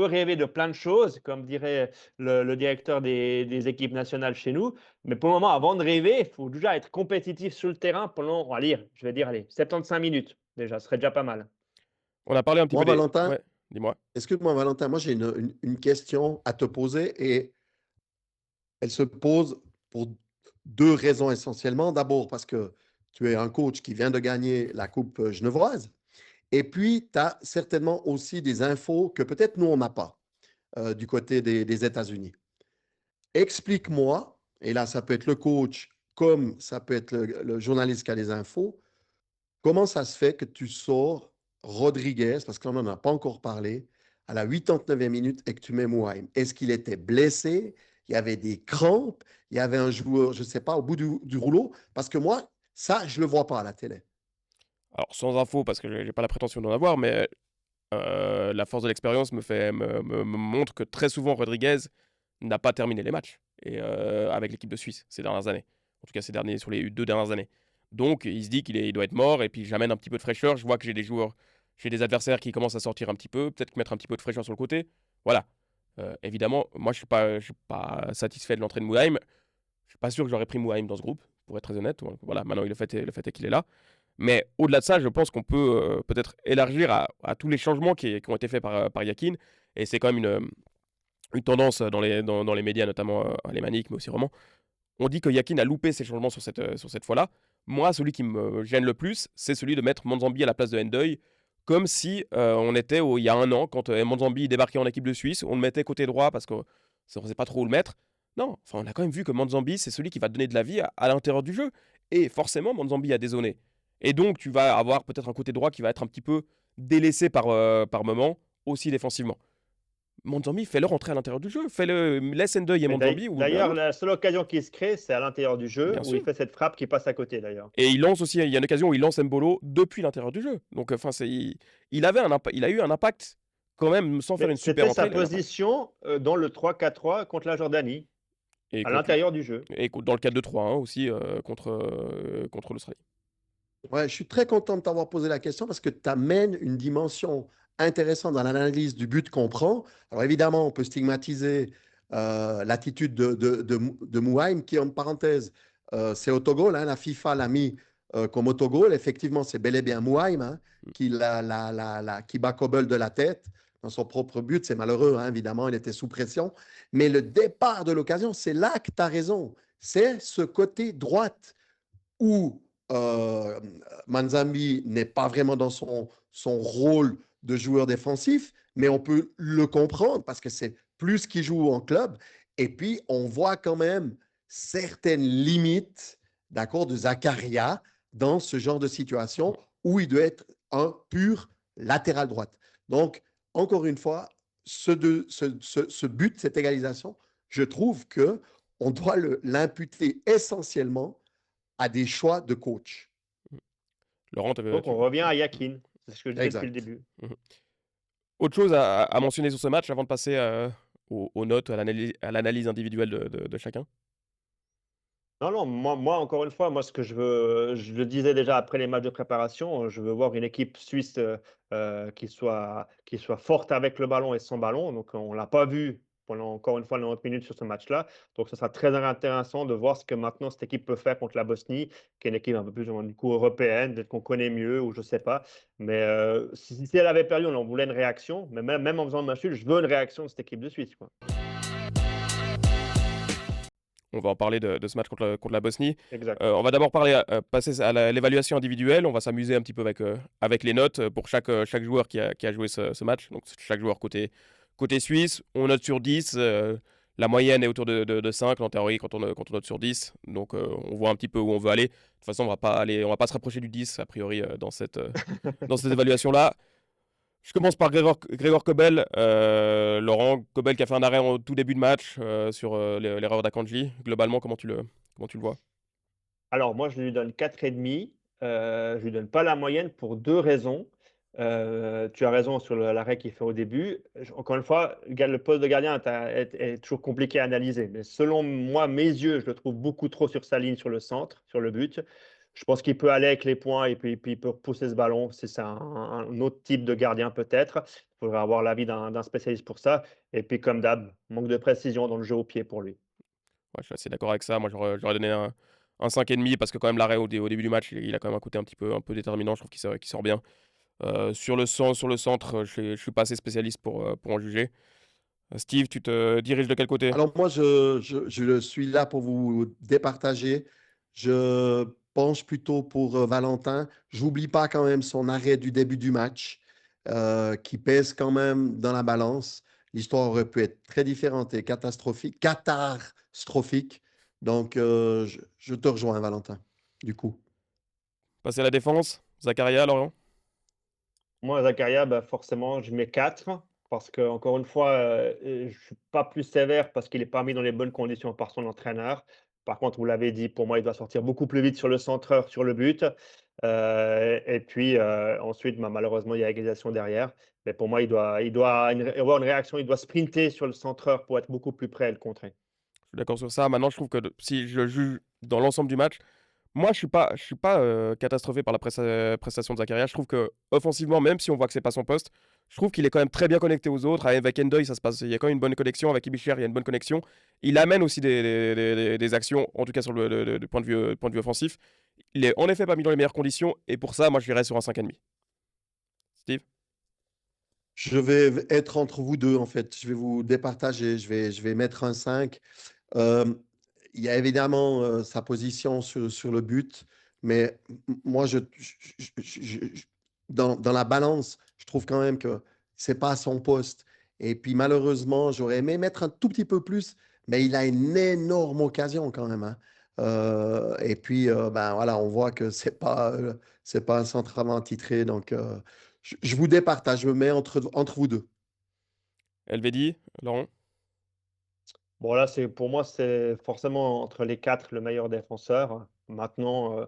rêver de plein de choses, comme dirait le directeur des équipes nationales chez nous. Mais pour le moment, avant de rêver, il faut déjà être compétitif sur le terrain pendant, on va dire, je vais dire, allez, 75 minutes déjà, ce serait déjà pas mal. On a parlé un petit Moi, peu des. Valentin, Ouais, dis-moi. excuse-moi, Valentin, moi, j'ai une question à te poser et elle se pose pour deux raisons essentiellement. D'abord, parce que tu es un coach qui vient de gagner la Coupe genevoise. Et puis, tu as certainement aussi des infos que peut-être nous, on n'a pas du côté des États-Unis. Explique-moi, et là, ça peut être le coach comme ça peut être le journaliste qui a les infos, comment ça se fait que tu sors Rodriguez, parce qu'on n'en a pas encore parlé, à la 89e minute et que tu mets Mouhaim? Est-ce qu'il était blessé? Il y avait des crampes? Il y avait un joueur, je ne sais pas, au bout du rouleau? Parce que moi, ça, je ne le vois pas à la télé. Alors, sans info, parce que j'ai pas la prétention d'en avoir, mais la force de l'expérience me montre que très souvent, Rodriguez n'a pas terminé les matchs et, avec l'équipe de Suisse ces dernières années. En tout cas, sur les 2 dernières années. Donc, il se dit il doit être mort et puis j'amène un petit peu de fraîcheur. Je vois que j'ai des adversaires qui commencent à sortir un petit peu, peut-être mettre un petit peu de fraîcheur sur le côté. Voilà. Évidemment, moi, je suis pas satisfait de l'entrée de Mouhaim. Je suis pas sûr que j'aurais pris Mouhaim dans ce groupe, pour être très honnête. Voilà, maintenant, le fait est qu'il est là. Mais au-delà de ça, je pense qu'on peut peut-être élargir à tous les changements qui ont été faits par Yakin. Et c'est quand même une tendance dans les médias, notamment alémaniques, mais aussi romans. On dit que Yakin a loupé ses changements sur cette fois-là. Moi, celui qui me gêne le plus, c'est celui de mettre Manzambi à la place de Ndoye, comme si on était il y a un an, quand Manzambi débarquait en équipe de Suisse, on le mettait côté droit parce qu'on ne sait pas trop où le mettre. Non, enfin, on a quand même vu que Manzambi, c'est celui qui va donner de la vie à l'intérieur du jeu. Et forcément, Manzambi a dézonné. Et donc, tu vas avoir peut-être un côté droit qui va être un petit peu délaissé par moment, aussi défensivement. Manzambi, fais-le rentrer à l'intérieur du jeu. Laisse Ndoye et Mais Manzambi. d'ailleurs, la seule occasion qui se crée, c'est à l'intérieur du jeu, Bien où sûr. il fait cette frappe qui passe à côté, d'ailleurs. Et il lance aussi, il y a une occasion où il lance Mbolo depuis l'intérieur du jeu. Donc, enfin, il a eu un impact quand même, sans faire Mais une super c'était sa entrée. position dans le 3-4-3 contre la Jordanie, Et à l'intérieur du jeu. dans le 4-2-3 aussi contre l'Australie. Ouais, je suis très content de t'avoir posé la question parce que tu amènes une dimension intéressante dans l'analyse du but qu'on prend. Alors évidemment, on peut stigmatiser l'attitude de Mouhaim, qui, en parenthèse, c'est autogol. Hein, la FIFA l'a mis comme autogol. Effectivement, c'est bel et bien Mouhaim qui bat Kobel de la tête dans son propre but. C'est malheureux, hein, évidemment, il était sous pression. Mais le départ de l'occasion, c'est là que tu as raison. C'est ce côté droite où Manzambi n'est pas vraiment dans son rôle de joueur défensif, mais on peut le comprendre parce que c'est plus qu'il joue en club. Et puis, on voit quand même certaines limites, d'accord, de Zakaria dans ce genre de situation où il doit être un pur latéral droite. Donc, encore une fois, ce but, cette égalisation, je trouve qu'on doit l'imputer essentiellement à des choix de coach. Laurent, Donc, on revient à Yakin. C'est ce que je disais depuis le début. Autre chose à mentionner sur ce match avant de passer aux notes, à l'analyse individuelle de chacun? Non, moi, encore une fois, moi, ce que je veux, je le disais déjà après les matchs de préparation, je veux voir une équipe suisse qui soit forte avec le ballon et sans ballon. Donc, on ne l'a pas vu pendant encore une fois 90 minutes sur ce match-là. Donc, ce sera très intéressant de voir ce que maintenant cette équipe peut faire contre la Bosnie, qui est une équipe un peu plus du coup européenne, peut-être qu'on connaît mieux ou je ne sais pas. Mais si elle avait perdu, on en voulait une réaction. Mais même en faisant le match nul, je veux une réaction de cette équipe de Suisse, quoi. On va en parler de ce match contre la Bosnie. Exact. On va d'abord passer à l'évaluation individuelle. On va s'amuser un petit peu avec les notes pour chaque joueur qui a joué ce match. Donc, chaque joueur côté suisse, on note sur 10. La moyenne est autour de 5 en théorie quand on note sur 10. Donc, on voit un petit peu où on veut aller. De toute façon, on va pas se rapprocher du 10, a priori, dans cette évaluation-là. Je commence par Gregor Kobel. Laurent, Kobel qui a fait un arrêt au tout début de match sur l'erreur d'Akanji. Globalement, comment tu le vois? Alors moi, je lui donne 4,5. Je lui donne pas la moyenne pour 2 raisons. Tu as raison sur l'arrêt qu'il fait au début. Encore une fois, le poste de gardien est toujours compliqué à analyser. Mais selon moi, mes yeux, je le trouve beaucoup trop sur sa ligne sur le centre, sur le but. Je pense qu'il peut aller avec les points et puis il peut repousser ce ballon. C'est un autre type de gardien peut-être. Il faudrait avoir l'avis d'un spécialiste pour ça. Et puis comme d'hab, manque de précision dans le jeu au pied pour lui. Ouais, je suis assez d'accord avec ça. Moi, j'aurais donné un 5,5 parce que quand même l'arrêt au début du match, il a quand même un côté un peu déterminant. Je trouve qu'il sort bien. Sur le centre, je suis pas assez spécialiste pour en juger. Steve, tu te diriges de quel côté? Alors moi, je suis là pour vous départager. Je penche plutôt pour Valentin. J'oublie pas quand même son arrêt du début du match qui pèse quand même dans la balance. L'histoire aurait pu être très différente et catastrophique. Donc, je te rejoins, Valentin, du coup. Passer à la défense. Zakaria, Laurent? Moi, Zakaria, bah, forcément, je mets 4 parce que encore une fois, je ne suis pas plus sévère parce qu'il n'est pas mis dans les bonnes conditions par son entraîneur. Par contre, vous l'avez dit, pour moi, il doit sortir beaucoup plus vite sur le centreur, sur le but. Et puis ensuite, bah, malheureusement, il y a égalisation derrière. Mais pour moi, il doit avoir une réaction, il doit sprinter sur le centreur pour être beaucoup plus près à le contrer. Je suis d'accord sur ça. Maintenant, je trouve que si je juge dans l'ensemble du match, moi, je suis pas catastrophé par la prestation de Zakaria. Je trouve que offensivement, même si on voit que c'est pas son poste, je trouve qu'il est quand même très bien connecté aux autres. Avec Endoy, ça se passe. Il y a quand même une bonne connexion. Avec Ibichir, il y a une bonne connexion. Il amène aussi des actions, en tout cas sur le point de vue offensif. Il est en effet pas mis dans les meilleures conditions. Et pour ça, moi, je dirais sur un 5,5. Steve? Je vais être entre vous deux, en fait. Je vais vous départager. Je vais mettre un 5. Euh, il y a évidemment sa position sur le but, mais moi, dans la balance, je trouve quand même que c'est pas à son poste. Et puis malheureusement, j'aurais aimé mettre un tout petit peu plus, mais il a une énorme occasion quand même, hein. Et puis, ben voilà, on voit que c'est pas un centre avant titré. Donc, je vous départage, je me mets entre vous deux. Elvedi, Laurent? Bon, là, pour moi, c'est forcément entre les 4 le meilleur défenseur. Maintenant,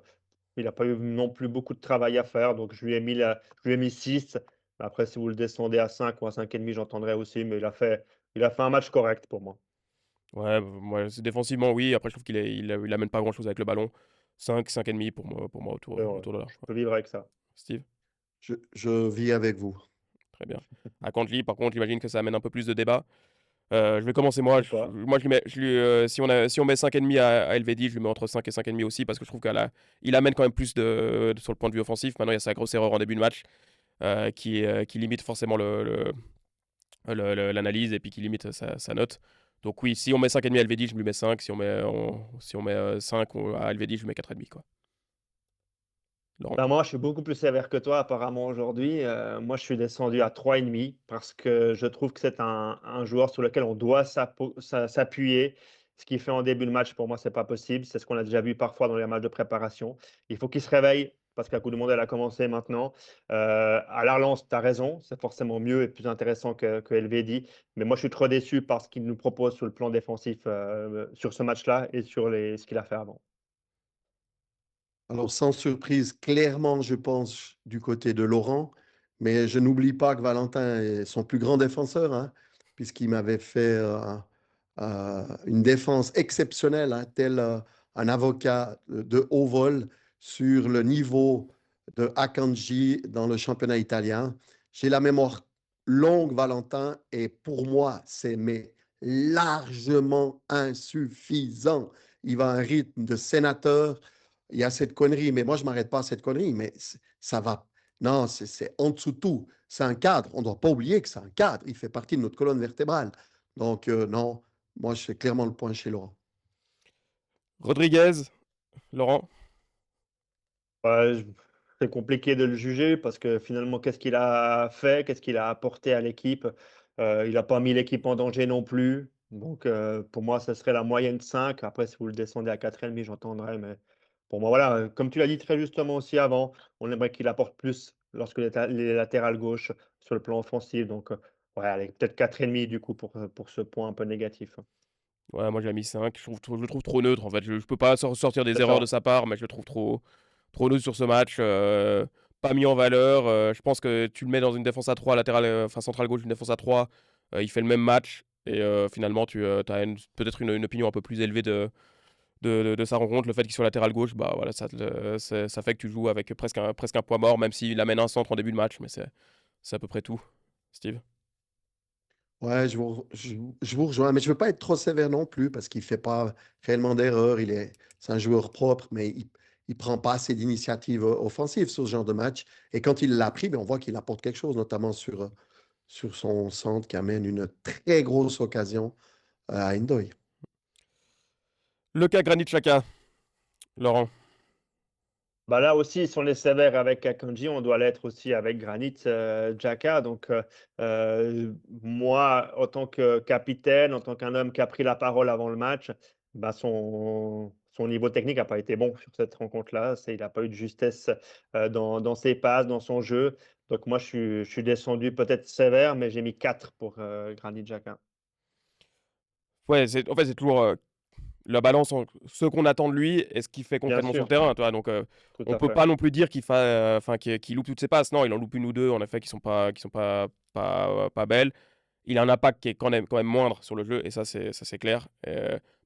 il n'a pas eu non plus beaucoup de travail à faire, donc je lui ai mis 6. Après, si vous le descendez à 5 ou à 5,5, j'entendrai aussi, mais il a fait un match correct pour moi. Ouais, moi, défensivement, oui. Après, je trouve qu'il amène pas grand-chose avec le ballon. 5,5 pour moi autour de là. Je peux vivre avec ça. Steve? Je vis avec vous. Très bien. À Cantli, par contre, j'imagine que ça amène un peu plus de débat. Je vais commencer moi. Pourquoi? Moi, si on met 5,5 à Elvedi, je le mets entre 5 et 5,5 aussi parce que je trouve qu'il amène quand même plus sur le point de vue offensif. Maintenant, il y a sa grosse erreur en début de match qui limite forcément l'analyse et puis qui limite sa note. Donc oui, si on met 5,5 à Elvedi, je lui mets 5. Si on met 5 à Elvedi, je lui mets 4,5 quoi. Laurent? Ben moi, je suis beaucoup plus sévère que toi apparemment aujourd'hui. Moi, je suis descendu à 3,5 parce que je trouve que c'est un joueur sur lequel on doit s'appuyer. Ce qu'il fait en début de match, pour moi, c'est pas possible. C'est ce qu'on a déjà vu parfois dans les matchs de préparation. Il faut qu'il se réveille parce qu'à coup de monde, elle a commencé maintenant. À la relance, tu as raison, c'est forcément mieux et plus intéressant que Elvedi. Mais moi, je suis trop déçu par ce qu'il nous propose sur le plan défensif sur ce match-là et sur ce qu'il a fait avant. Alors, sans surprise, clairement, je pense du côté de Laurent, mais je n'oublie pas que Valentin est son plus grand défenseur, hein, puisqu'il m'avait fait une défense exceptionnelle, hein, tel un avocat de haut vol sur le niveau de Akanji dans le championnat italien. J'ai la mémoire longue, Valentin, et pour moi, c'est mais largement insuffisant. Il va à un rythme de sénateur. Il y a cette connerie, mais moi, je ne m'arrête pas à cette connerie, mais ça va. Non, c'est en dessous de tout. C'est un cadre. On ne doit pas oublier que c'est un cadre. Il fait partie de notre colonne vertébrale. Donc, non, moi, je fais clairement le point chez Laurent. Rodriguez, Laurent. Ouais, c'est compliqué de le juger parce que finalement, qu'est-ce qu'il a fait? Qu'est-ce qu'il a apporté à l'équipe? Il n'a pas mis l'équipe en danger non plus. Donc, pour moi, ce serait la moyenne 5. Après, si vous le descendez à 4,5, j'entendrai. Mais pour moi, voilà, comme tu l'as dit très justement aussi avant, on aimerait qu'il apporte plus lorsque les latérales gauche sur le plan offensif. Donc, ouais, allez, peut-être 4,5 du coup pour ce point un peu négatif. Ouais, moi j'ai mis 5. Je le trouve trop neutre en fait. Je peux pas sortir des C'est erreurs de ça. sa part, mais je le trouve trop neutre sur ce match. Pas mis en valeur. Je pense que tu le mets dans une défense à 3 latérale, enfin centrale gauche, une défense à 3. Il fait le même match. Et finalement, tu as peut-être une opinion un peu plus élevée de sa rencontre. Le fait qu'il soit latéral gauche, bah voilà, ça fait que tu joues avec presque un poids mort, même s'il amène un centre en début de match. Mais c'est à peu près tout. Steve. Ouais, je vous rejoins, mais je ne veux pas être trop sévère non plus parce qu'il ne fait pas réellement d'erreur. C'est un joueur propre, mais il ne prend pas assez d'initiatives offensives sur ce genre de match. Et quand il l'a pris, ben, on voit qu'il apporte quelque chose, notamment sur son centre qui amène une très grosse occasion à Endoy. Le cas Granit Xhaka, Laurent. Bah là aussi, si on est sévère avec Akanji, on doit l'être aussi avec Granit Xhaka. Donc, moi, en tant que capitaine, en tant qu'un homme qui a pris la parole avant le match, bah son niveau technique n'a pas été bon sur cette rencontre-là. Il n'a pas eu de justesse dans ses passes, dans son jeu. Donc, moi, je suis descendu peut-être sévère, mais j'ai mis 4 pour Granit Xhaka. Ouais, en fait, c'est toujours la balance entre ce qu'on attend de lui et ce qu'il fait Bien concrètement sur le sûr, terrain. Tu vois, donc, tout on à peut fait. pas non plus dire qu'il loupe toutes ses passes. Non, il en loupe une ou deux, en effet, qui sont pas belles. Il a un impact qui est quand même moindre sur le jeu, et ça c'est clair.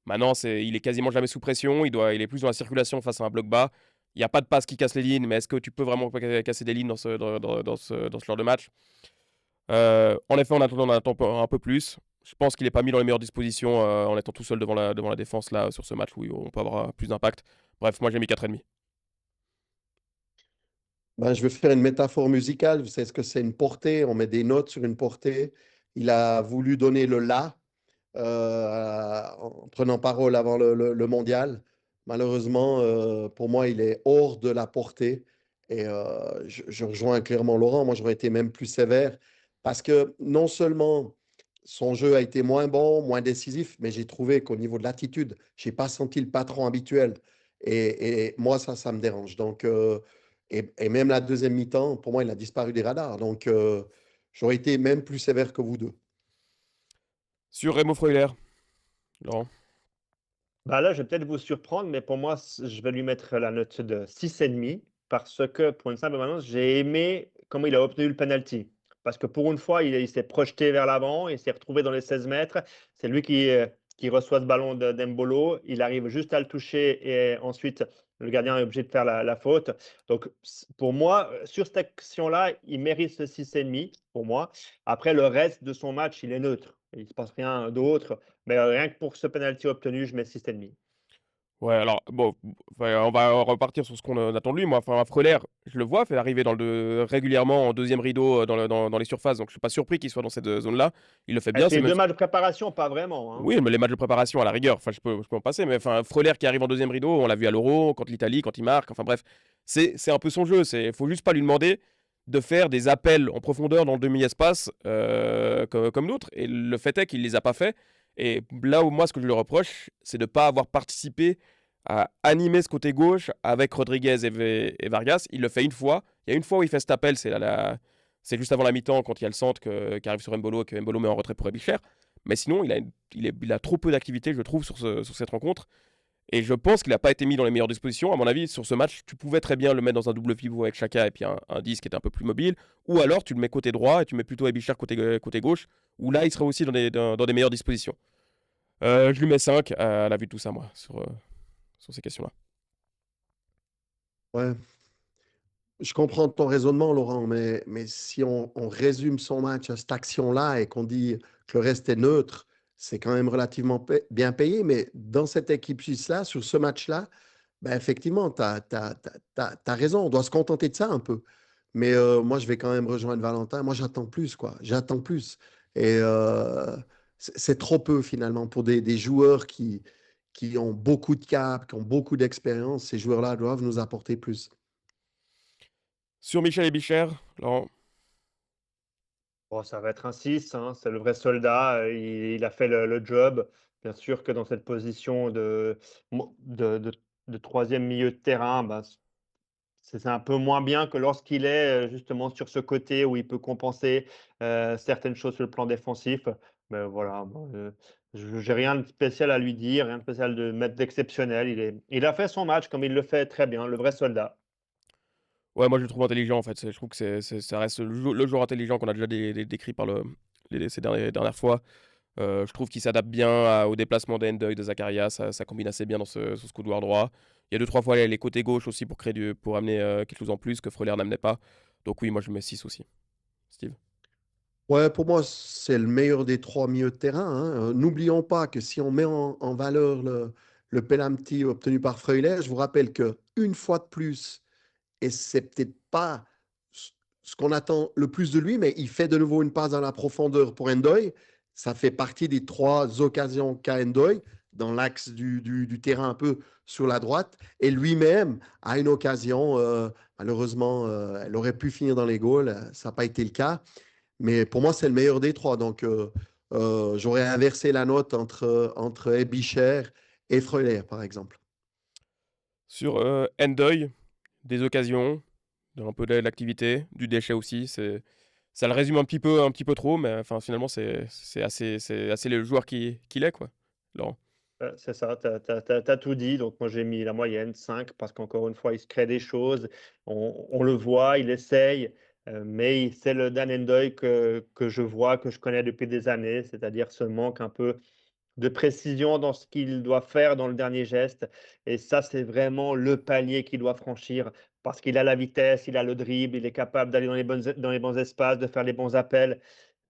Maintenant, il est quasiment jamais sous pression. Il est plus dans la circulation face à un bloc bas. Il n'y a pas de passe qui casse les lignes, mais est-ce que tu peux vraiment casser des lignes dans ce genre de match? En effet, on attend un peu plus. Je pense qu'il n'est pas mis dans les meilleures dispositions en étant tout seul devant la défense là, sur ce match où on peut avoir plus d'impact. Bref, moi j'ai mis 4,5. Ben, je vais faire une métaphore musicale. Vous savez ce que c'est une portée? On met des notes sur une portée. Il a voulu donner le la en prenant parole avant le mondial. Malheureusement, pour moi, il est hors de la portée. Et je rejoins clairement Laurent. Moi, j'aurais été même plus sévère parce que non seulement son jeu a été moins bon, moins décisif, mais j'ai trouvé qu'au niveau de l'attitude, je n'ai pas senti le patron habituel. Et moi, ça me dérange. Donc, et même la deuxième mi-temps, pour moi, il a disparu des radars. Donc, j'aurais été même plus sévère que vous deux. Sur Remo Freuler, Laurent. Bah là, je vais peut-être vous surprendre, mais pour moi, je vais lui mettre la note de 6,5 parce que, pour une simple raison, j'ai aimé comment il a obtenu le penalty. Parce que pour une fois, il s'est projeté vers l'avant, il s'est retrouvé dans les 16 mètres. C'est lui qui reçoit ce ballon d'Embolo. Il arrive juste à le toucher et ensuite, le gardien est obligé de faire la faute. Donc, pour moi, sur cette action-là, il mérite ce 6,5 pour moi. Après, le reste de son match, il est neutre. Il ne se passe rien d'autre. Mais rien que pour ce penalty obtenu, je mets 6,5. Ouais, alors, bon, on va repartir sur ce qu'on attend de lui. Moi, enfin, Freuler, je le vois faire arriver régulièrement en deuxième rideau dans les surfaces, donc je suis pas surpris qu'il soit dans cette zone-là. Il le fait bien. C'est C'est les même... deux matchs de préparation, pas vraiment, hein. Oui, mais les matchs de préparation à la rigueur, enfin, je peux en passer, mais enfin, Freuler qui arrive en deuxième rideau, on l'a vu à l'Euro, contre l'Italie, quand il marque, enfin bref, c'est un peu son jeu. Faut juste pas lui demander de faire des appels en profondeur dans le demi-espace comme d'autres. Et le fait est qu'il les a pas fait. Et là où moi, ce que je lui reproche, c'est de ne pas avoir participé à animer ce côté gauche avec Rodriguez et Vargas. Il le fait une fois. Il y a une fois où il fait cet appel, c'est juste avant la mi-temps, quand il y a le centre qui arrive sur Mbolo, que Mbolo met en retrait pour Ebicher. Mais sinon, il a trop peu d'activité, je trouve, sur cette rencontre. Et je pense qu'il n'a pas été mis dans les meilleures dispositions. À mon avis, sur ce match, tu pouvais très bien le mettre dans un double pivot avec Xhaka et puis un 10 qui était un peu plus mobile. Ou alors, tu le mets côté droit et tu mets plutôt Ebicher côté gauche, où là, il serait aussi dans des meilleures dispositions. Je lui mets 5 à la vue de tout ça, moi, sur ces questions-là. Ouais, je comprends ton raisonnement, Laurent, mais si on résume son match à cette action-là et qu'on dit que le reste est neutre, c'est quand même relativement bien payé. Mais dans cette équipe suisse-là, sur ce match-là, ben effectivement, tu as raison. On doit se contenter de ça un peu. Mais moi, je vais quand même rejoindre Valentin. Moi, j'attends plus, quoi. J'attends plus. Et c'est trop peu, finalement, pour des joueurs qui ont beaucoup de cap, qui ont beaucoup d'expérience. Ces joueurs-là doivent nous apporter plus. Sur Michel Ebicher, Laurent. Bon, ça va être un 6, hein, c'est le vrai soldat, il a fait le job. Bien sûr que dans cette position de 3e milieu de terrain, bah, c'est un peu moins bien que lorsqu'il est, justement sur ce côté où il peut compenser, certaines choses sur le plan défensif. Mais voilà, moi, je j'ai rien de spécial à lui dire, rien de spécial d'exceptionnel. Il a fait son match comme il le fait très bien, le vrai soldat. Ouais, moi je le trouve intelligent en fait. Je trouve que ça reste le joueur intelligent qu'on a déjà décrit par ces dernières fois. Je trouve qu'il s'adapte bien au déplacement d'Endoy, de Zakaria. Ça combine assez bien sur ce couloir droit. Il y a 2-3 fois les côtés gauche aussi pour amener quelque chose en plus que Freuler n'amenait pas. Donc oui, moi je mets 6 aussi. Steve. Ouais, pour moi, c'est le meilleur des 3 milieux de terrain, hein. N'oublions pas que si on met en valeur le penalty obtenu par Freuler, je vous rappelle que une fois de plus, et c'est peut-être pas ce qu'on attend le plus de lui, mais il fait de nouveau une passe dans la profondeur pour Endoy. Ça fait partie des 3 occasions qu'a Endoy dans l'axe du terrain un peu sur la droite. Et lui-même a une occasion, malheureusement, elle aurait pu finir dans les goals, ça n'a pas été le cas. Mais pour moi, c'est le meilleur des 3. Donc, j'aurais inversé la note entre Ebicher et Freuler, par exemple. Sur Endoy, des occasions, un peu de l'activité, du déchet aussi. Ça le résume un petit peu trop, mais enfin, finalement, c'est assez le joueur qu'il est, quoi. Laurent. C'est ça, tu as tout dit. Donc moi, j'ai mis la moyenne 5 parce qu'encore une fois, il se crée des choses. On le voit, il essaye, mais c'est le Dan Endoy que je vois, que je connais depuis des années, c'est-à-dire ce manque un peu de précision dans ce qu'il doit faire dans le dernier geste. Et ça, c'est vraiment le palier qu'il doit franchir parce qu'il a la vitesse, il a le dribble, il est capable d'aller dans les bons espaces, de faire les bons appels.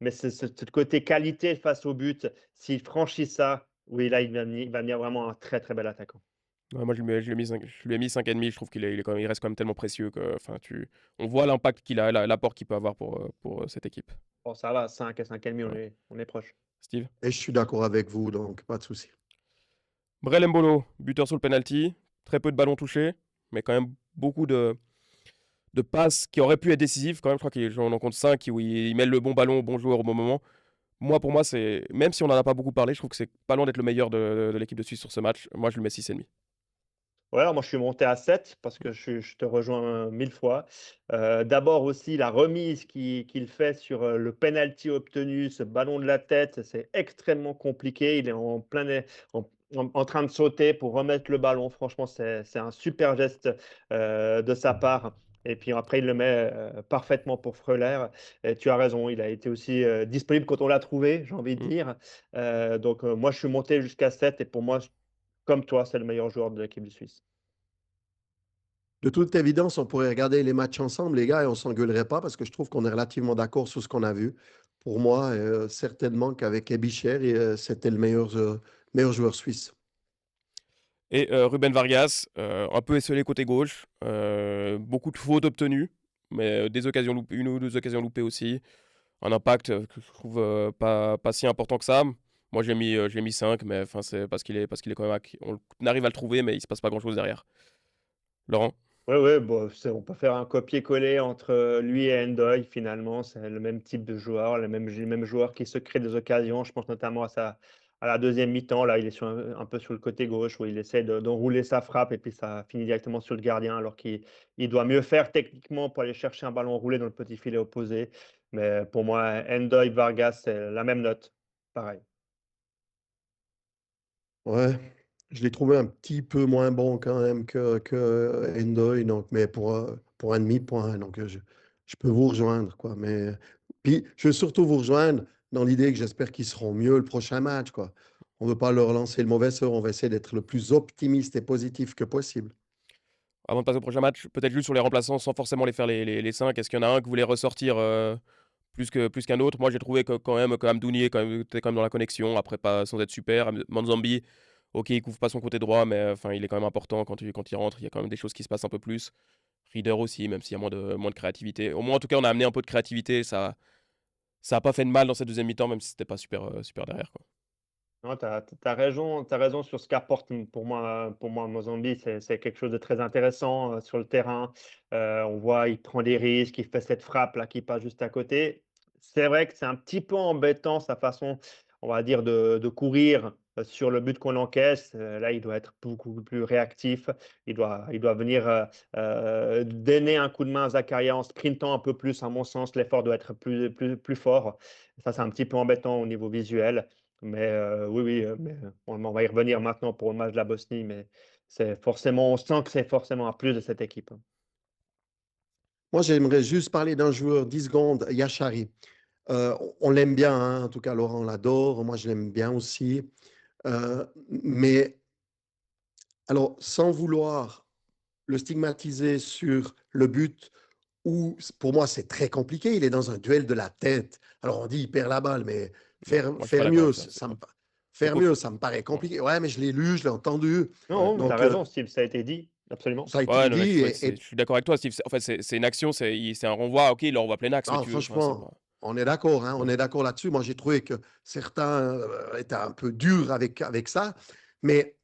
Mais c'est ce côté qualité face au but, s'il franchit ça, oui, là, il va devenir vraiment un très, très bel attaquant. Ouais, moi, je lui ai mis 5,5. Je trouve il reste quand même tellement précieux que, enfin, on voit l'impact qu'il a, l'apport qu'il peut avoir pour cette équipe. Bon, ça va, 5 et 5,5, on est proche. Steve. Et je suis d'accord avec vous, donc pas de souci. Brel Mbolo, buteur sur le penalty. Très peu de ballons touchés, mais quand même beaucoup de passes qui auraient pu être décisives. Quand même, je crois qu'on en compte 5 où il met le bon ballon au bon joueur au bon moment. Pour moi, même si on n'en a pas beaucoup parlé, je trouve que c'est pas loin d'être le meilleur de l'équipe de Suisse sur ce match. Moi, je lui mets 6,5. Ouais, alors moi je suis monté à 7 parce que je te rejoins 1000 fois. D'abord aussi la remise qu'il fait sur le penalty obtenu, ce ballon de la tête, c'est extrêmement compliqué. Il est en train de sauter pour remettre le ballon. Franchement, c'est un super geste de sa part. Et puis après, il le met parfaitement pour Freuler. Et tu as raison, il a été aussi disponible quand on l'a trouvé, j'ai envie de dire. Donc moi, je suis monté jusqu'à 7 et pour moi, comme toi, c'est le meilleur joueur de l'équipe de Suisse. De toute évidence, on pourrait regarder les matchs ensemble, les gars, et on ne s'engueulerait pas parce que je trouve qu'on est relativement d'accord sur ce qu'on a vu. Pour moi, certainement qu'avec Ebicher, c'était le meilleur joueur suisse. Et Ruben Vargas, un peu esselé côté gauche, beaucoup de fautes obtenues, mais une ou deux occasions loupées aussi. Un impact que je trouve pas si important que ça. Moi, j'ai mis 5, mais enfin, c'est parce qu'il est quand même. On arrive à le trouver, mais il se passe pas grand-chose derrière. Laurent. Oui, ouais, bon, on peut faire un copier-coller entre lui et Endoy, finalement. C'est le même type de joueur, les mêmes joueurs qui se créent des occasions. Je pense notamment à la deuxième mi-temps. Là, il est un peu sur le côté gauche où il essaie d'enrouler sa frappe et puis ça finit directement sur le gardien alors qu'il doit mieux faire techniquement pour aller chercher un ballon roulé dans le petit filet opposé. Mais pour moi, Endoy, Vargas, c'est la même note. Pareil. Ouais, je l'ai trouvé un petit peu moins bon quand même que Endoy, donc, mais pour un demi-point. Donc, je peux vous rejoindre, quoi. Mais, puis, je veux surtout vous rejoindre dans l'idée que j'espère qu'ils seront mieux le prochain match, quoi. On ne veut pas leur lancer le mauvais sort, on va essayer d'être le plus optimiste et positif que possible. Avant de passer au prochain match, peut-être juste sur les remplaçants sans forcément les faire les 5. Est-ce qu'il y en a un que vous voulez ressortir plus qu'un autre? Moi, j'ai trouvé que quand même, Amdouni était quand même dans la connexion. Après, pas sans être super. Manzambi, ok, il couvre pas son côté droit, mais enfin, il est quand même important quand il rentre. Il y a quand même des choses qui se passent un peu plus. Reader aussi, même s'il y a moins de créativité. Au moins, en tout cas, on a amené un peu de créativité. Ça a pas fait de mal dans cette deuxième mi-temps, même si c'était pas super derrière, quoi. Non, tu as raison sur ce qu'apporte pour moi Mozambique. C'est quelque chose de très intéressant sur le terrain. On voit, il prend des risques, il fait cette frappe-là qui passe juste à côté. C'est vrai que c'est un petit peu embêtant sa façon, on va dire, de courir sur le but qu'on encaisse. Là, il doit être beaucoup plus réactif. Il doit venir donner un coup de main à Zakaria en sprintant un peu plus. À mon sens, l'effort doit être plus fort. Ça, c'est un petit peu embêtant au niveau visuel. Mais oui, oui, mais on va y revenir maintenant pour le match de la Bosnie, mais on sent que c'est forcément un plus de cette équipe, hein. Moi, j'aimerais juste parler d'un joueur, 10 secondes, Yachari. On l'aime bien, hein, en tout cas, Laurent l'adore. Moi, je l'aime bien aussi. Mais alors, sans vouloir le stigmatiser sur le but, où pour moi, c'est très compliqué. Il est dans un duel de la tête. Alors, on dit il perd la balle, mais Non, faire, moi, je suis pas faire d'accord mieux, avec ça. faire Donc, mieux, ça me paraît ouais, compliqué. Ouais, mais je l'ai lu, je l'ai entendu. ouais. Non, mais tu as Donc, raison, Steve, ça a été dit, absolument. ça a Ouais, été non, mais dit. je suis d'accord avec toi, Steve. En fait, c'est une action, c'est un renvoi. Ok, il le renvoie plein axe, mais Non, tu veux. Enfin, c'est franchement, on est d'accord, hein, on ouais. est d'accord là-dessus. Moi, j'ai trouvé que certains étaient un peu durs avec ça, mais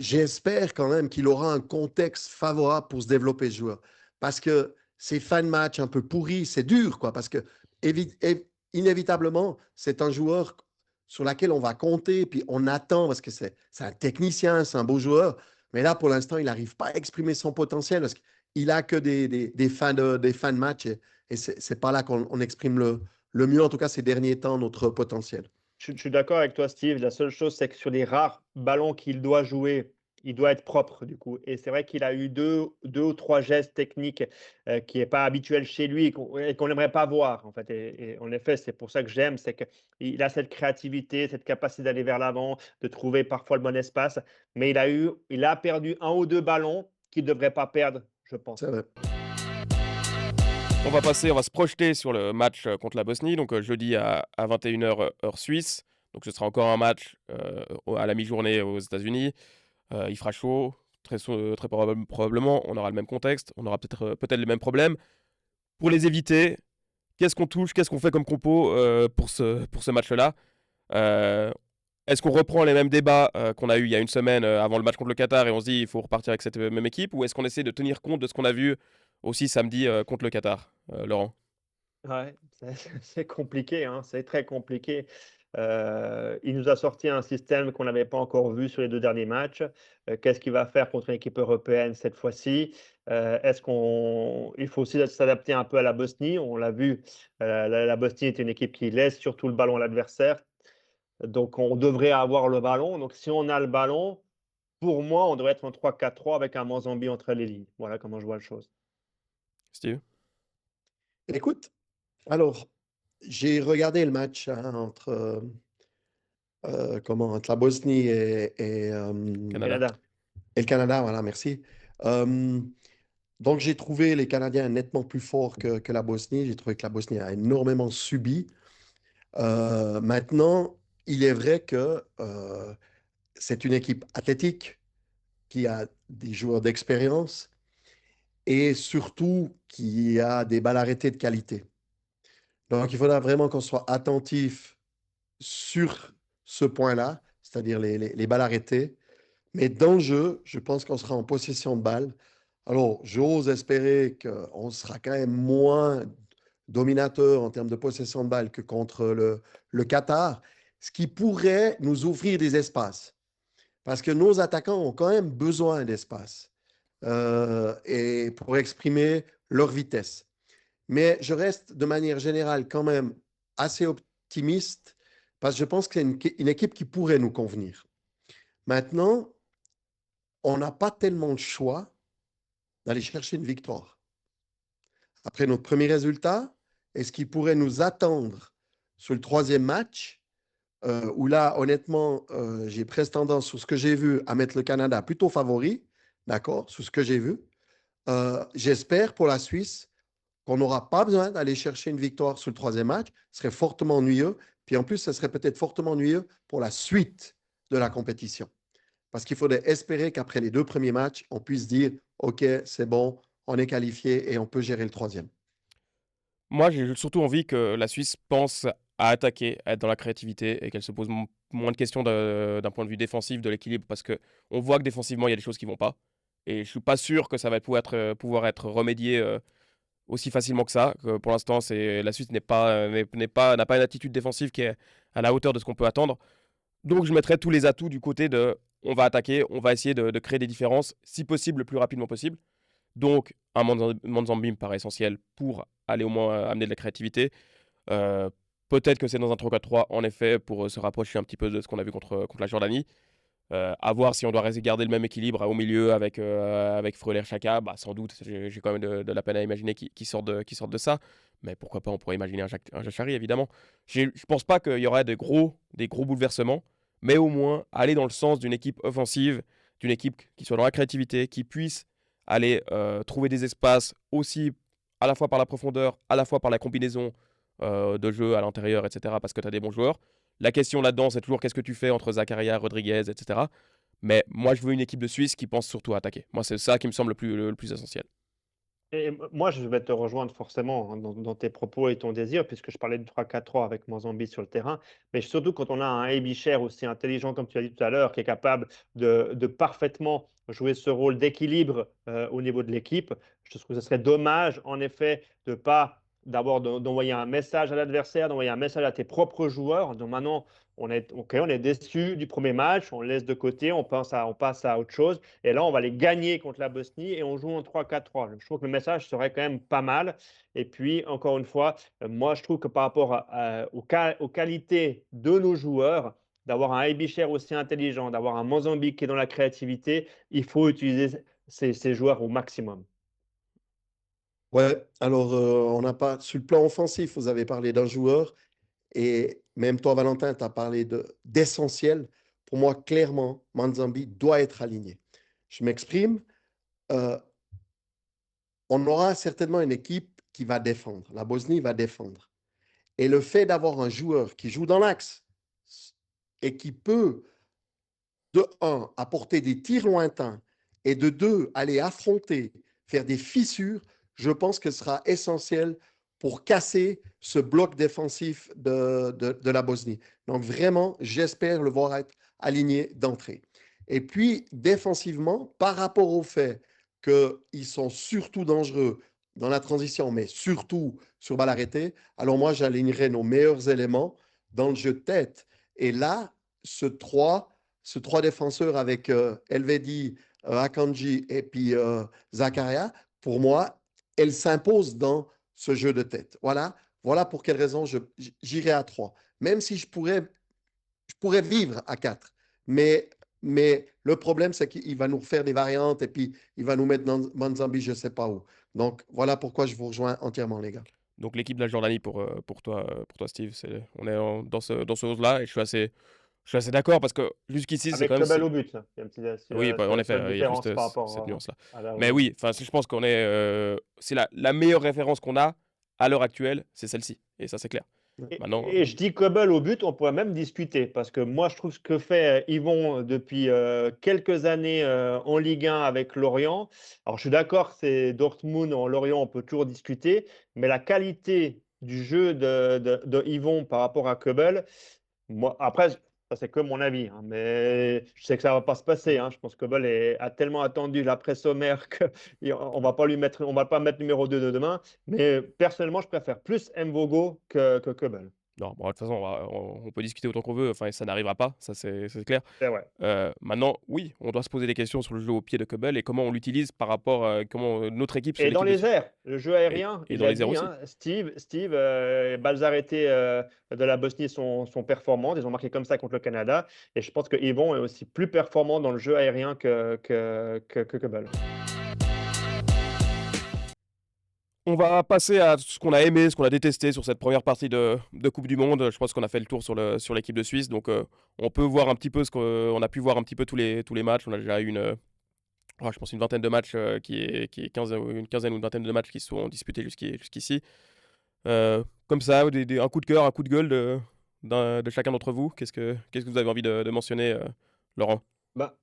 j'espère quand même qu'il aura un contexte favorable pour se développer, ce joueur. Parce que ces fins de match un peu pourris, c'est dur, quoi. Parce que inévitablement, c'est un joueur sur lequel on va compter, puis on attend, parce que c'est un technicien, c'est un beau joueur. Mais là, pour l'instant, il n'arrive pas à exprimer son potentiel, parce qu'il n'a que des fins de match, et ce n'est pas là qu'on exprime le mieux, en tout cas ces derniers temps, notre potentiel. Je suis d'accord avec toi, Steve. La seule chose, c'est que sur les rares ballons qu'il doit jouer, il doit être propre, du coup. Et c'est vrai qu'il a eu deux ou trois gestes techniques qui n'est pas habituel chez lui et qu'on n'aimerait pas voir, en fait. Et en effet, c'est pour ça que j'aime, c'est qu'il a cette créativité, cette capacité d'aller vers l'avant, de trouver parfois le bon espace. Mais il a perdu un ou deux ballons qu'il ne devrait pas perdre, je pense. C'est vrai. On va se projeter sur le match contre la Bosnie, donc jeudi à 21h heure suisse. Donc ce sera encore un match à la mi-journée aux États-Unis. Il fera chaud, très probablement. On aura le même contexte, on aura peut-être les mêmes problèmes. Pour les éviter, qu'est-ce qu'on touche, qu'est-ce qu'on fait comme compo pour ce match-là? Est-ce qu'on reprend les mêmes débats qu'on a eu il y a une semaine avant le match contre le Qatar et on se dit il faut repartir avec cette même équipe, ou est-ce qu'on essaie de tenir compte de ce qu'on a vu aussi samedi contre le Qatar, Laurent? Ouais, c'est compliqué, hein, c'est très compliqué. Il nous a sorti un système qu'on n'avait pas encore vu sur les 2 derniers matchs. Qu'est-ce qu'il va faire contre une équipe européenne cette fois-ci? Il faut aussi s'adapter un peu à la Bosnie. On l'a vu, la Bosnie est une équipe qui laisse surtout le ballon à l'adversaire. Donc on devrait avoir le ballon. Donc si on a le ballon, pour moi, on devrait être en 3-4-3 avec un Mozambique entre les lignes. Voilà comment je vois la chose. Steve? Écoute, alors, j'ai regardé le match hein, entre la Bosnie Canada. Canada. et le Canada. Voilà, merci. Euh, donc, j'ai trouvé les Canadiens nettement plus forts que la Bosnie. J'ai trouvé que la Bosnie a énormément subi. Maintenant, il est vrai que c'est une équipe athlétique qui a des joueurs d'expérience et surtout qui a des balles arrêtées de qualité. Donc, il faudra vraiment qu'on soit attentif sur ce point-là, c'est-à-dire les balles arrêtées. Mais dans le jeu, je pense qu'on sera en possession de balles. Alors, j'ose espérer qu'on sera quand même moins dominateur en termes de possession de balles que contre le Qatar, ce qui pourrait nous ouvrir des espaces. Parce que nos attaquants ont quand même besoin d'espace et pour exprimer leur vitesse. Mais je reste de manière générale quand même assez optimiste parce que je pense que c'est une équipe qui pourrait nous convenir. Maintenant, on n'a pas tellement le choix d'aller chercher une victoire. Après notre premier résultat, est-ce qu'il pourrait nous attendre sur le troisième match où là, honnêtement, j'ai presque tendance, sur ce que j'ai vu, à mettre le Canada plutôt favori, d'accord, sur ce que j'ai vu. J'espère pour la Suisse qu'on n'aura pas besoin d'aller chercher une victoire sur le troisième match. Ce serait fortement ennuyeux. Puis en plus, ce serait peut-être fortement ennuyeux pour la suite de la compétition. Parce qu'il faudrait espérer qu'après les 2 premiers matchs, on puisse dire OK, c'est bon, on est qualifié et on peut gérer le troisième. Moi, j'ai surtout envie que la Suisse pense à attaquer, à être dans la créativité et qu'elle se pose moins de questions d'un point de vue défensif de l'équilibre parce qu'on voit que défensivement, il y a des choses qui vont pas. Et je suis pas sûr que ça va pouvoir être remédié aussi facilement que ça. Que pour l'instant, la Suisse n'a pas une attitude défensive qui est à la hauteur de ce qu'on peut attendre. Donc je mettrai tous les atouts du côté de on va attaquer, on va essayer de créer des différences, si possible, le plus rapidement possible. Donc un Manzambi me paraît essentiel pour aller au moins amener de la créativité. Euh, Peut-être que c'est dans un 3-4-3, en effet, pour se rapprocher un petit peu de ce qu'on a vu contre la Jordanie. À voir si on doit garder le même équilibre au milieu avec Freuler Chaka, bah, sans doute, j'ai quand même de la peine à imaginer qui sortent de ça. Mais pourquoi pas, on pourrait imaginer un Jachari, évidemment. Je pense pas qu'il y aurait des gros bouleversements, mais au moins aller dans le sens d'une équipe offensive, d'une équipe qui soit dans la créativité, qui puisse aller trouver des espaces aussi à la fois par la profondeur, à la fois par la combinaison de jeu à l'intérieur, etc., parce que tu as des bons joueurs. La question là-dedans, c'est toujours qu'est-ce que tu fais entre Zakaria, Rodriguez, etc. Mais moi, je veux une équipe de Suisse qui pense surtout à attaquer. Moi, c'est ça qui me semble le plus essentiel. Et moi, je vais te rejoindre forcément, hein, dans tes propos et ton désir, puisque je parlais du 3-4-3 avec Mozambique sur le terrain. Mais surtout quand on a un Abicher aussi intelligent, comme tu as dit tout à l'heure, qui est capable de parfaitement jouer ce rôle d'équilibre au niveau de l'équipe, je trouve que ce serait dommage, en effet, de pas d'envoyer un message à l'adversaire, d'envoyer un message à tes propres joueurs. Donc maintenant, on est déçu du premier match, on le laisse de côté, on passe à autre chose. Et là, on va les gagner contre la Bosnie et on joue en 3-4-3. Je trouve que le message serait quand même pas mal. Et puis, encore une fois, moi, je trouve que par rapport aux qualités de nos joueurs, d'avoir un Abicher aussi intelligent, d'avoir un Mozambique qui est dans la créativité, il faut utiliser ces joueurs au maximum. Ouais, alors on n'a pas, sur le plan offensif, vous avez parlé d'un joueur et même toi, Valentin, tu as parlé d'essentiel. Pour moi, clairement, Manzambi doit être aligné. Je m'exprime. euh, on aura certainement une équipe qui va défendre. La Bosnie va défendre. Et le fait d'avoir un joueur qui joue dans l'axe et qui peut, de un, apporter des tirs lointains et de deux, aller affronter, faire des fissures, je pense que ce sera essentiel pour casser ce bloc défensif de la Bosnie. Donc vraiment, j'espère le voir être aligné d'entrée. Et puis, défensivement, par rapport au fait qu'ils sont surtout dangereux dans la transition, mais surtout sur balle arrêtée, alors moi, j'alignerais nos meilleurs éléments dans le jeu de tête. Et là, ce 3 défenseurs avec Elvedi, Akanji et puis Zakaria, pour moi, elle s'impose dans ce jeu de tête. Voilà pour quelle raison j'irai à 3. Même si je pourrais vivre à 4. Mais le problème, c'est qu'il va nous faire des variantes et puis il va nous mettre dans Manzambi, je ne sais pas où. Donc, voilà pourquoi je vous rejoins entièrement, les gars. Donc l'équipe de la Jordanie pour toi, Steve, on est dans ce hausse-là et je suis assez d'accord parce que jusqu'ici, c'est Avec quand même. Kebal au but, là. Il y a Oui, c'est en la effet, seule il y a différence juste par rapport cette nuance-là. à la Mais oui, je pense qu'on c'est la meilleure référence qu'on a à l'heure actuelle, c'est celle-ci. Et ça, c'est clair. Maintenant, Et je dis Kobel au but, on pourrait même discuter, parce que moi, je trouve ce que fait Yvon depuis quelques années en Ligue 1 avec Lorient. Alors, je suis d'accord, c'est Dortmund, en Lorient, on peut toujours discuter, mais la qualité du jeu de Yvon par rapport à Kobel, moi, après, ça c'est que mon avis, hein, mais je sais que ça va pas se passer, hein. Je pense que Kobel a tellement attendu l'après sommaire qu'on va pas on va pas mettre numéro 2 de demain. Mais personnellement, je préfère plus Mvogo que Kobel. non, bon, de toute façon, on peut discuter autant qu'on veut, enfin, ça n'arrivera pas, ça c'est clair. C'est vrai. Maintenant, oui, on doit se poser des questions sur le jeu au pied de Kobel et comment on l'utilise par rapport à comment notre équipe Et dans les airs, le jeu aérien, et il dans a les airs dit, aussi. hein, Steve, balles arrêtées de la Bosnie sont performantes. Ils ont marqué comme ça contre le Canada. Et je pense que Yvon est aussi plus performant dans le jeu aérien que Kobel. On va passer à ce qu'on a aimé, ce qu'on a détesté sur cette première partie de Coupe du Monde. Je pense qu'on a fait le tour sur l'équipe de Suisse. Donc, on peut voir un petit peu on a pu voir un petit peu tous les matchs. On a déjà eu je pense une vingtaine de matchs, une quinzaine ou une vingtaine de matchs qui se sont disputés jusqu'ici. Comme ça, un coup de cœur, un coup de gueule de chacun d'entre vous. Qu'est-ce que vous avez envie de mentionner, Laurent? Bah,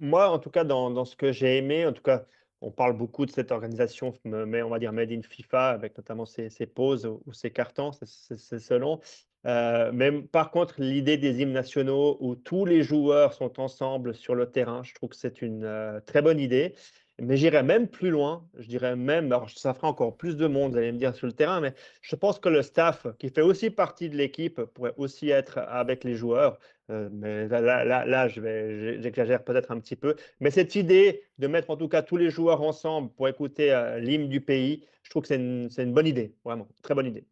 moi, en tout cas, dans ce que j'ai aimé, en tout cas, on parle beaucoup de cette organisation, mais on va dire Made in FIFA, avec notamment ses pauses ou ses cartons, c'est selon. Mais par contre, l'idée des hymnes nationaux où tous les joueurs sont ensemble sur le terrain, je trouve que c'est une très bonne idée. Mais j'irais même plus loin. Je dirais même, alors ça fera encore plus de monde, vous allez me dire, sur le terrain, mais je pense que le staff, qui fait aussi partie de l'équipe, pourrait aussi être avec les joueurs. Mais là, j'exagère peut-être un petit peu. Mais cette idée de mettre en tout cas tous les joueurs ensemble pour écouter l'hymne du pays, je trouve que c'est une bonne idée, vraiment, très bonne idée.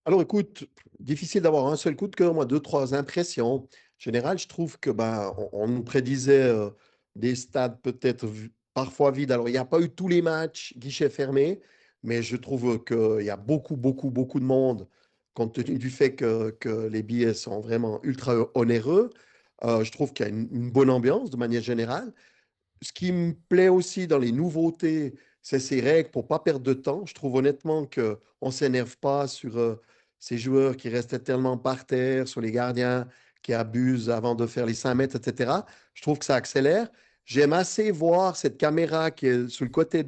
Alors écoute, difficile d'avoir un seul coup de cœur, moi, deux, trois impressions. En général, je trouve que on nous prédisait des stades peut-être parfois vides. Alors, il n'y a pas eu tous les matchs guichets fermés, mais je trouve qu'il y a beaucoup, beaucoup, beaucoup de monde, compte tenu du fait que les billets sont vraiment ultra onéreux. Je trouve qu'il y a une bonne ambiance de manière générale. Ce qui me plaît aussi dans les nouveautés, c'est ces règles pour ne pas perdre de temps. Je trouve honnêtement qu'on ne s'énerve pas sur ces joueurs qui restent tellement par terre, sur les gardiens qui abusent avant de faire les 5 mètres, etc. Je trouve que ça accélère. J'aime assez voir cette caméra qui est sur le côté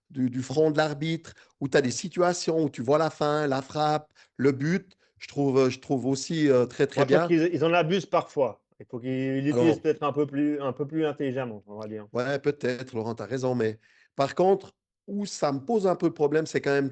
du front de l'arbitre, où tu as des situations où tu vois la fin, la frappe, le but. Je trouve aussi très, très Moi, je trouve bien. qu'ils en abusent parfois. Il faut qu'ils l'utilisent Alors, peut-être un peu plus intelligemment, on va dire. ouais, peut-être, Laurent, tu as raison. Mais par contre, où ça me pose un peu de problème, c'est quand même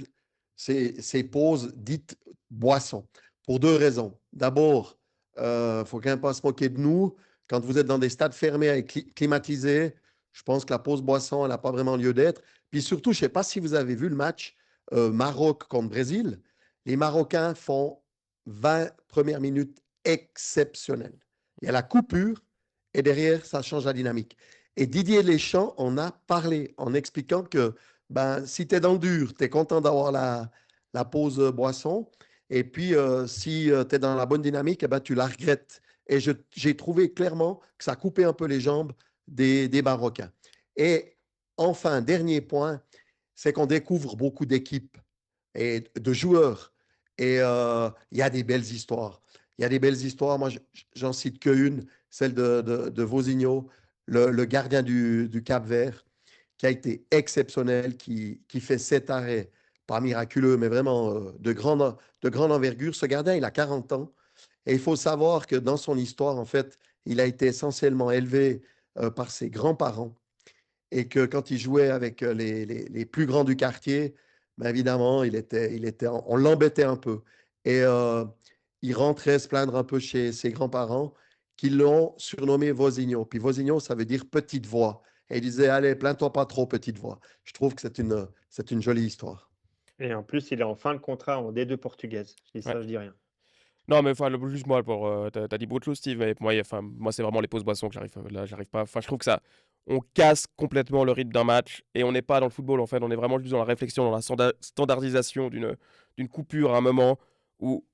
ces pauses dites boissons. Pour deux raisons. D'abord, il faut quand même pas se moquer de nous. Quand vous êtes dans des stades fermés et climatisés, je pense que la pause boisson, elle n'a pas vraiment lieu d'être. Puis surtout, je ne sais pas si vous avez vu le match Maroc contre Brésil. Les Marocains font 20 premières minutes exceptionnelles. Il y a la coupure et derrière, ça change la dynamique. Et Didier Deschamps en a parlé en expliquant que si tu es dans le dur, tu es content d'avoir la pause boisson. Et puis, si tu es dans la bonne dynamique, eh ben, tu la regrettes. Et j'ai trouvé clairement que ça coupait un peu les jambes des Marocains. Et enfin, dernier point, c'est qu'on découvre beaucoup d'équipes et de joueurs. Et il y a des belles histoires. Il y a des belles histoires. Moi, j'en cite qu'une, celle de Vozinho, le gardien du Cap-Vert, qui a été exceptionnel, qui fait 7 arrêts, pas miraculeux, mais vraiment de grande envergure. Ce gardien, il a 40 ans. Et il faut savoir que dans son histoire, en fait, il a été essentiellement élevé par ses grands-parents et que quand il jouait avec les plus grands du quartier, évidemment, on l'embêtait un peu. Et il rentrait se plaindre un peu chez ses grands-parents qui l'ont surnommé Vozinho. Puis Vozinho, ça veut dire petite voix. Et il disait, allez, plains-toi pas trop, petite voix. Je trouve que c'est une jolie histoire. Et en plus, il est en fin de contrat en D2 portugaise. Je dis Ouais. ça, je dis rien. Non, mais enfin, juste moi, t'as dit beaucoup de choses, Steve, mais moi, moi c'est vraiment les pauses boissons que j'arrive pas. Enfin, je trouve que ça, on casse complètement le rythme d'un match et on n'est pas dans le football, en fait. On est vraiment juste dans la réflexion, dans la standardisation d'une coupure à un moment où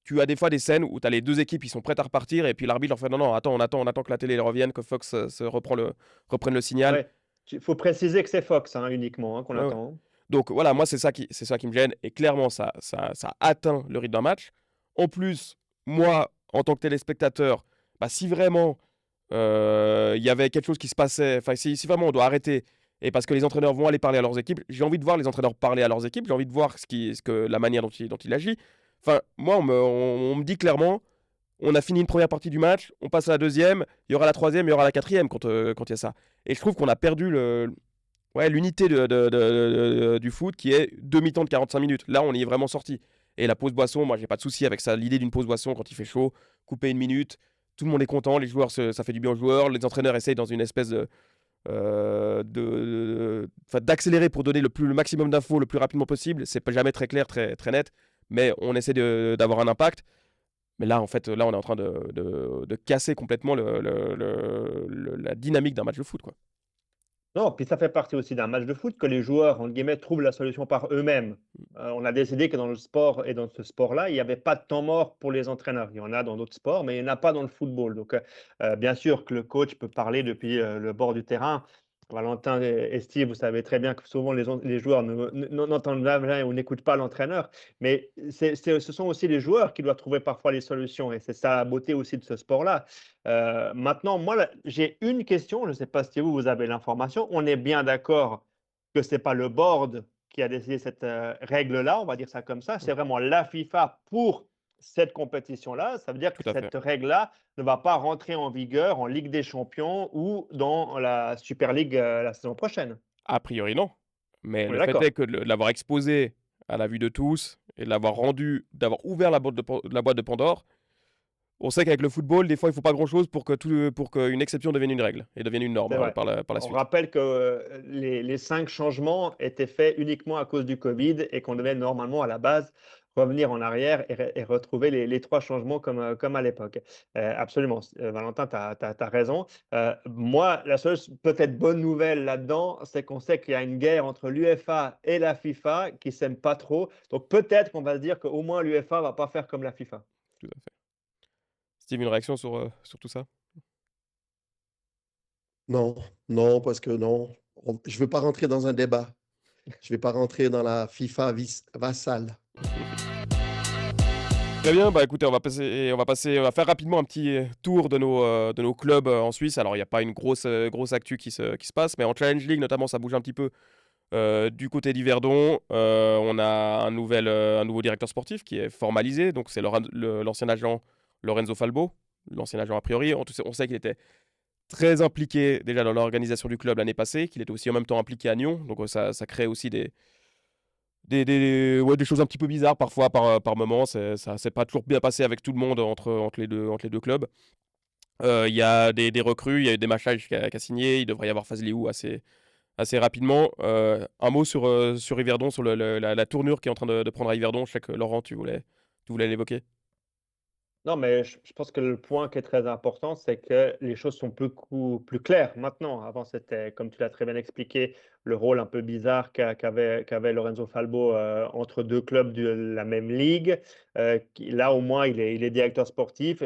tu as des fois des scènes où tu as les deux équipes qui sont prêtes à repartir et puis l'arbitre leur fait non, non, attends, on attend que la télé revienne, que Fox reprenne le signal. Ouais. Il faut préciser que c'est Fox uniquement qu'on Ouais, ouais. attend. Donc voilà, moi c'est ça qui me gêne et clairement ça atteint le rythme d'un match. En plus, moi en tant que téléspectateur, si vraiment il y avait quelque chose qui se passait, enfin si vraiment on doit arrêter et parce que les entraîneurs vont aller parler à leurs équipes, j'ai envie de voir les entraîneurs parler à leurs équipes, j'ai envie de voir la manière dont il agit. Enfin, moi on me dit clairement, on a fini une première partie du match, on passe à la deuxième, il y aura la troisième, il y aura la quatrième quand il y a ça. Et je trouve qu'on a perdu l'unité du foot qui est demi-temps de 45 minutes. Là, on y est vraiment sorti. Et la pause boisson, moi, j'ai pas de souci avec ça. L'idée d'une pause boisson quand il fait chaud, couper une minute, tout le monde est content, les joueurs, ça fait du bien aux joueurs, les entraîneurs essayent dans une espèce d'accélérer pour donner le maximum d'infos le plus rapidement possible. C'est pas jamais très clair, très, très net, mais on essaie d'avoir un impact. Mais là, en fait, on est en train de casser complètement la dynamique d'un match de foot, quoi. Non, puis ça fait partie aussi d'un match de foot que les joueurs, entre guillemets, trouvent la solution par eux-mêmes. On a décidé que dans le sport et dans ce sport-là, il n'y avait pas de temps mort pour les entraîneurs. Il y en a dans d'autres sports, mais il n'y en a pas dans le football. Donc, bien sûr que le coach peut parler depuis le bord du terrain. Valentin et Steve, vous savez très bien que souvent les joueurs n'entendent jamais ou n'écoutent pas l'entraîneur. Mais ce sont aussi les joueurs qui doivent trouver parfois les solutions. Et c'est ça la beauté aussi de ce sport-là. Maintenant, moi, j'ai une question. Je ne sais pas si vous avez l'information. On est bien d'accord que ce n'est pas le board qui a décidé cette règle-là, on va dire ça comme ça. C'est vraiment la FIFA pour cette compétition-là. Ça veut dire que Tout à fait. cette règle-là ne va pas rentrer en vigueur en Ligue des Champions ou dans la Super League la saison prochaine. A priori, non. Mais On est le fait est d'accord. que de l'avoir exposé à la vue de tous et de l'avoir rendu, d'avoir ouvert la boîte de Pandore, on sait qu'avec le football, des fois, il faut pas grand-chose pour qu'une exception devienne une règle et devienne une norme C'est vrai. par la On suite. rappelle que les 5 changements étaient faits uniquement à cause du Covid et qu'on devait normalement à la base revenir en arrière et retrouver les 3 changements comme à l'époque. Absolument, Valentin, tu as raison. Moi, la seule peut-être bonne nouvelle là-dedans, c'est qu'on sait qu'il y a une guerre entre l'UEFA et la FIFA qui s'aiment pas trop. Donc peut-être qu'on va se dire qu'au moins l'UEFA va pas faire comme la FIFA. Tout à fait. Steve, une réaction sur tout ça? Non, non, parce que non, je ne veux pas rentrer dans un débat. Je ne vais pas rentrer dans la FIFA vassale. Très bien, bah écoutez, on va faire rapidement un petit tour de nos clubs en Suisse. Alors, il n'y a pas une grosse actu qui se passe, mais en Challenge League, notamment, ça bouge un petit peu du côté d'Yverdon. On a un nouveau directeur sportif qui est formalisé, donc c'est l'ancien agent Lorenzo Falbo, l'ancien agent a priori. On sait qu'il était très impliqué déjà dans l'organisation du club l'année passée, qu'il était aussi en même temps impliqué à Nyon, donc ça crée aussi des choses un petit peu bizarres parfois par moment. Ça s'est pas toujours bien passé avec tout le monde entre les deux clubs. Il y a des recrues, il y a eu des Machage qui a signé, il devrait y avoir Fazliou assez rapidement. Un mot sur Yverdon, sur la tournure qui est en train de prendre à Yverdon. Je sais que Laurent, tu voulais l'évoquer. Non, mais je pense que le point qui est très important, c'est que les choses sont plus claires maintenant. Avant, c'était, comme tu l'as très bien expliqué, le rôle un peu bizarre qu'avait Lorenzo Falbo entre 2 clubs de la même ligue. Là, au moins, il est directeur sportif.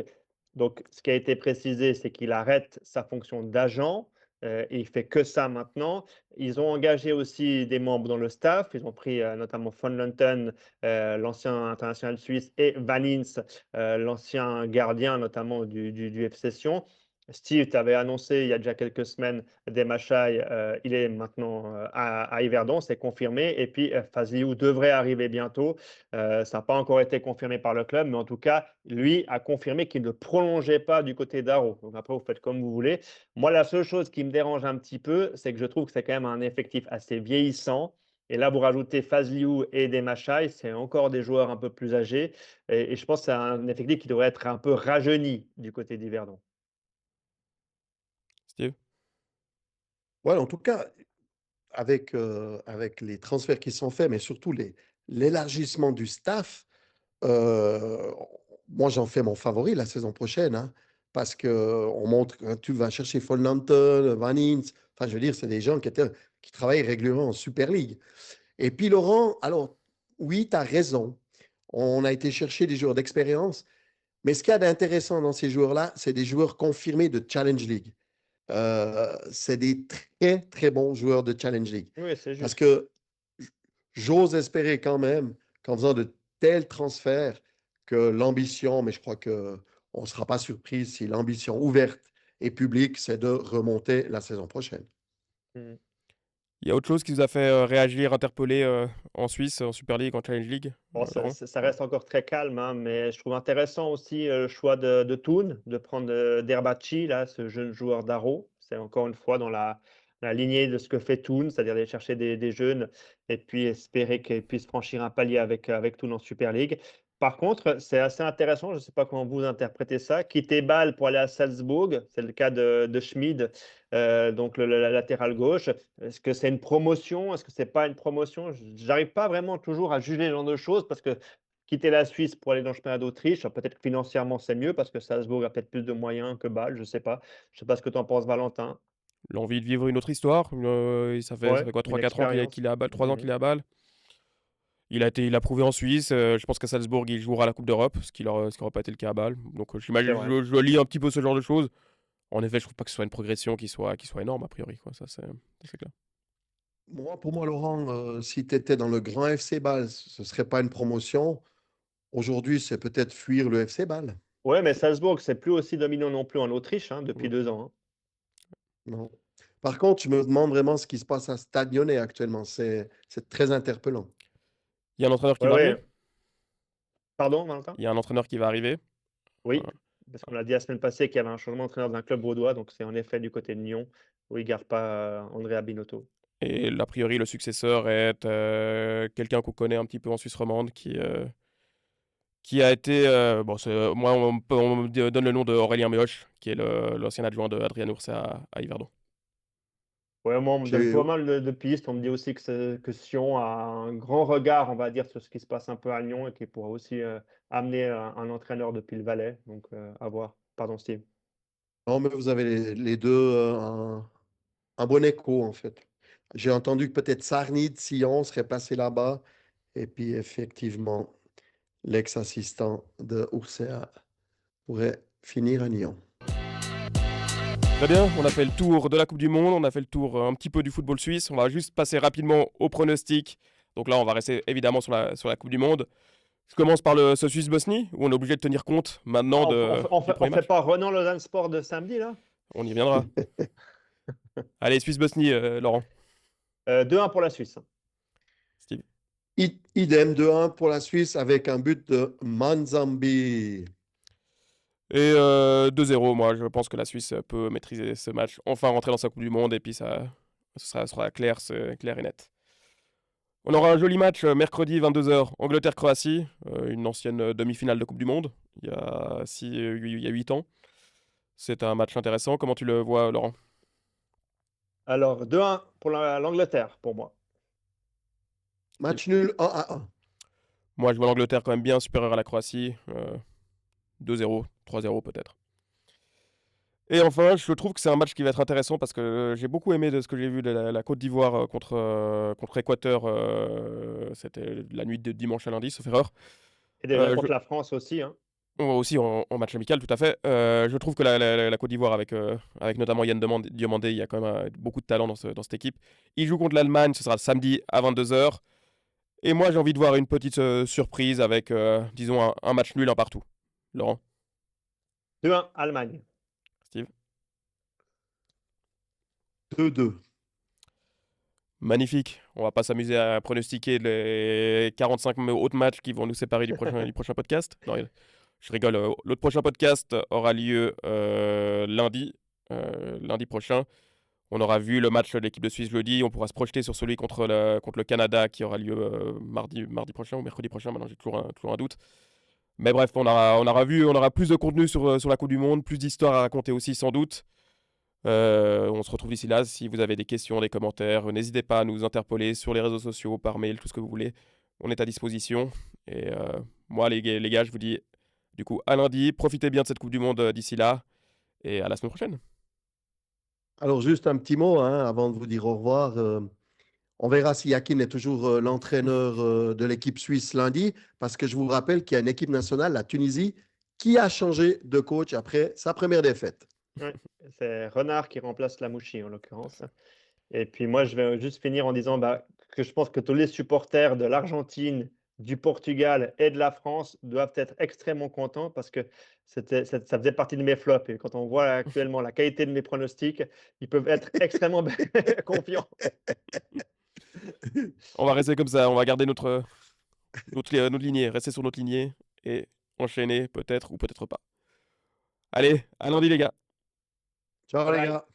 Donc, ce qui a été précisé, c'est qu'il arrête sa fonction d'agent et il fait que ça maintenant. Ils ont engagé aussi des membres dans le staff. Ils ont pris notamment Von Lunten, l'ancien international suisse, et Van Ince, l'ancien gardien notamment du FC Sion. Steve, tu avais annoncé il y a déjà quelques semaines des Machai, il est maintenant à Yverdon, c'est confirmé. Et puis Fazliou devrait arriver bientôt. Ça n'a pas encore été confirmé par le club, mais en tout cas, lui a confirmé qu'il ne prolongeait pas du côté d'Aro. Donc après, vous faites comme vous voulez. Moi, la seule chose qui me dérange un petit peu, c'est que je trouve que c'est quand même un effectif assez vieillissant. Et là, vous rajoutez Fazliou et des Machai, c'est encore des joueurs un peu plus âgés. Et je pense que c'est un effectif qui devrait être un peu rajeuni du côté d'Yverdon. Steve? Ouais, en tout cas, avec les transferts qui sont faits, mais surtout l'élargissement du staff, euh, moi, j'en fais mon favori la saison prochaine, hein, parce qu'on montre que tu vas chercher Von Lanten, Van Ince, enfin, je veux dire, c'est des gens qui travaillent régulièrement en Super League. Et puis, Laurent, alors, oui, tu as raison. On a été chercher des joueurs d'expérience, mais ce qu'il y a d'intéressant dans ces joueurs-là, c'est des joueurs confirmés de Challenge League. C'est des très, très bons joueurs de Challenge League. Oui, c'est Parce juste. que j'ose espérer quand même qu'en faisant de tels transferts, que l'ambition, mais je crois qu'on ne sera pas surpris si l'ambition ouverte et publique, c'est de remonter la saison prochaine. Mm. Il y a autre chose qui vous a fait réagir, interpeller en Suisse, en Super League, en Challenge League, Bon, Laurent? ça reste encore très calme, hein, mais je trouve intéressant aussi le choix de Toon, de prendre Derbachi, là, ce jeune joueur d'Aro. C'est encore une fois dans la lignée de ce que fait Toon, c'est-à-dire aller chercher des jeunes et puis espérer qu'ils puissent franchir un palier avec Toon en Super League. Par contre, c'est assez intéressant, je ne sais pas comment vous interprétez ça, quitter Bâle pour aller à Salzbourg, c'est le cas de Schmid, donc la latéral gauche. Est-ce que c'est une promotion? Est-ce que c'est pas une promotion? J'arrive pas vraiment toujours à juger ce genre de choses parce que quitter la Suisse pour aller dans le championnat d'Autriche, peut-être que financièrement c'est mieux parce que Salzbourg a peut-être plus de moyens que Bâle, je sais pas. Je sais pas ce que tu en penses, Valentin. L'envie de vivre une autre histoire. Ça fait Ouais, quoi, une 3-4 ans expérience. qu'il est à Bâle, 3 ans Mhm. qu'il est à Bâle. Il a prouvé en Suisse. Je pense qu'à Salzbourg, il jouera à la Coupe d'Europe, ce qui n'aurait pas été le cas à Bâle. Donc C'est j'imagine, vrai. je lis un petit peu ce genre de choses. En effet, je trouve pas que ce soit une progression qui soit énorme, a priori, quoi. Ça, c'est clair. Pour moi, Laurent, si tu étais dans le grand FC Bâle, ce ne serait pas une promotion. Aujourd'hui, c'est peut-être fuir le FC Bâle. Ouais, mais Salzbourg, c'est plus aussi dominant non plus en Autriche hein, depuis Mm. 2 ans. Hein. Non. Par contre, je me demande vraiment ce qui se passe à Stade Lyonnais actuellement. C'est très interpellant. Il y a un entraîneur qui Ouais, va arriver. ouais. Pardon, Valentin? Il y a un entraîneur qui va arriver. Oui, Euh, parce qu'on l'a dit la semaine passée qu'il y avait un changement d'entraîneur d'un club vaudois, donc c'est en effet du côté de Nyon, où il ne garde pas Andrea Binotto. Et a priori, le successeur est quelqu'un qu'on connaît un petit peu en Suisse romande qui a été. Moi, on me donne le nom d'Aurélien Méhoche, qui est l'ancien adjoint de Adrien Ours à Yverdon. Ouais, moi, on me donne J'ai- pas mal de pistes. On me dit aussi que Sion a un grand regard, on va dire, sur ce qui se passe un peu à Lyon et qui pourrait aussi amener un entraîneur depuis le Valais. Donc, à voir. Pardon, Steve. Non, mais vous avez les deux un bon écho, en fait. J'ai entendu que peut-être Sarny de Sion serait passé là-bas. Et puis, effectivement, l'ex-assistant de Ursa pourrait finir à Nyon. Très bien, on a fait le tour de la Coupe du Monde, on a fait le tour un petit peu du football suisse. On va juste passer rapidement au pronostic. Donc là, on va rester évidemment sur la Coupe du Monde. Je commence par ce Suisse-Bosnie, où on est obligé de tenir compte maintenant On du premier fait match. pas Renan-Lausanne Sport de samedi, là? On y viendra. Allez, Suisse-Bosnie, Laurent. 2-1 pour la Suisse. Steve. Idem 2-1 pour la Suisse avec un but de Manzambi. Et 2-0, moi je pense que la Suisse peut maîtriser ce match, enfin rentrer dans sa Coupe du Monde et puis ça sera clair, clair et net. On aura un joli match mercredi 22h, Angleterre-Croatie, une ancienne demi-finale de Coupe du Monde, il y a 8 ans. C'est un match intéressant, comment tu le vois Laurent? Alors, 2-1 pour l'Angleterre, pour moi. Match nul 1-1. Moi je vois l'Angleterre quand même bien supérieure à la Croatie, 2-0, 3-0 peut-être. Et enfin, je trouve que c'est un match qui va être intéressant parce que j'ai beaucoup aimé de ce que j'ai vu de la Côte d'Ivoire contre Équateur. C'était la nuit de dimanche à lundi, sauf erreur. Et déjà Je- contre la France aussi, hein. Aussi en match amical, tout à fait. Je trouve que la Côte d'Ivoire, avec notamment Yann Diomandé, il y a quand même beaucoup de talent dans cette équipe. Il joue contre l'Allemagne, ce sera samedi à 22h. Et moi, j'ai envie de voir une petite surprise avec, disons, un match nul, un partout. Laurent, 2-1 Allemagne. Steve. 2-2. Magnifique. On va pas s'amuser à pronostiquer les 45 autres matchs qui vont nous séparer du prochain podcast. Non, je rigole. L'autre prochain podcast aura lieu lundi prochain. On aura vu le match de l'équipe de Suisse jeudi. On pourra se projeter sur celui contre le Canada qui aura lieu mardi prochain ou mercredi prochain. Maintenant, j'ai toujours un doute. Mais bref, on aura plus de contenu sur la Coupe du Monde, plus d'histoires à raconter aussi sans doute. On se retrouve d'ici là. Si vous avez des questions, des commentaires, n'hésitez pas à nous interpeller sur les réseaux sociaux, par mail, tout ce que vous voulez. On est à disposition. Et moi, les gars, je vous dis du coup à lundi. Profitez bien de cette Coupe du Monde d'ici là. Et à la semaine prochaine. Alors, juste un petit mot avant de vous dire au revoir. On verra si Yakin est toujours l'entraîneur de l'équipe suisse lundi, parce que je vous rappelle qu'il y a une équipe nationale, la Tunisie, qui a changé de coach après sa première défaite. Ouais, c'est Renard qui remplace Lamouchi en l'occurrence. Et puis moi, je vais juste finir en disant que je pense que tous les supporters de l'Argentine, du Portugal et de la France doivent être extrêmement contents parce que ça faisait partie de mes flops. Et quand on voit actuellement la qualité de mes pronostics, ils peuvent être extrêmement confiants. On va rester comme ça. On va garder notre lignée. Rester sur notre lignée et enchaîner peut-être ou peut-être pas. Allez, à lundi les gars. Ciao Bye les bye. gars.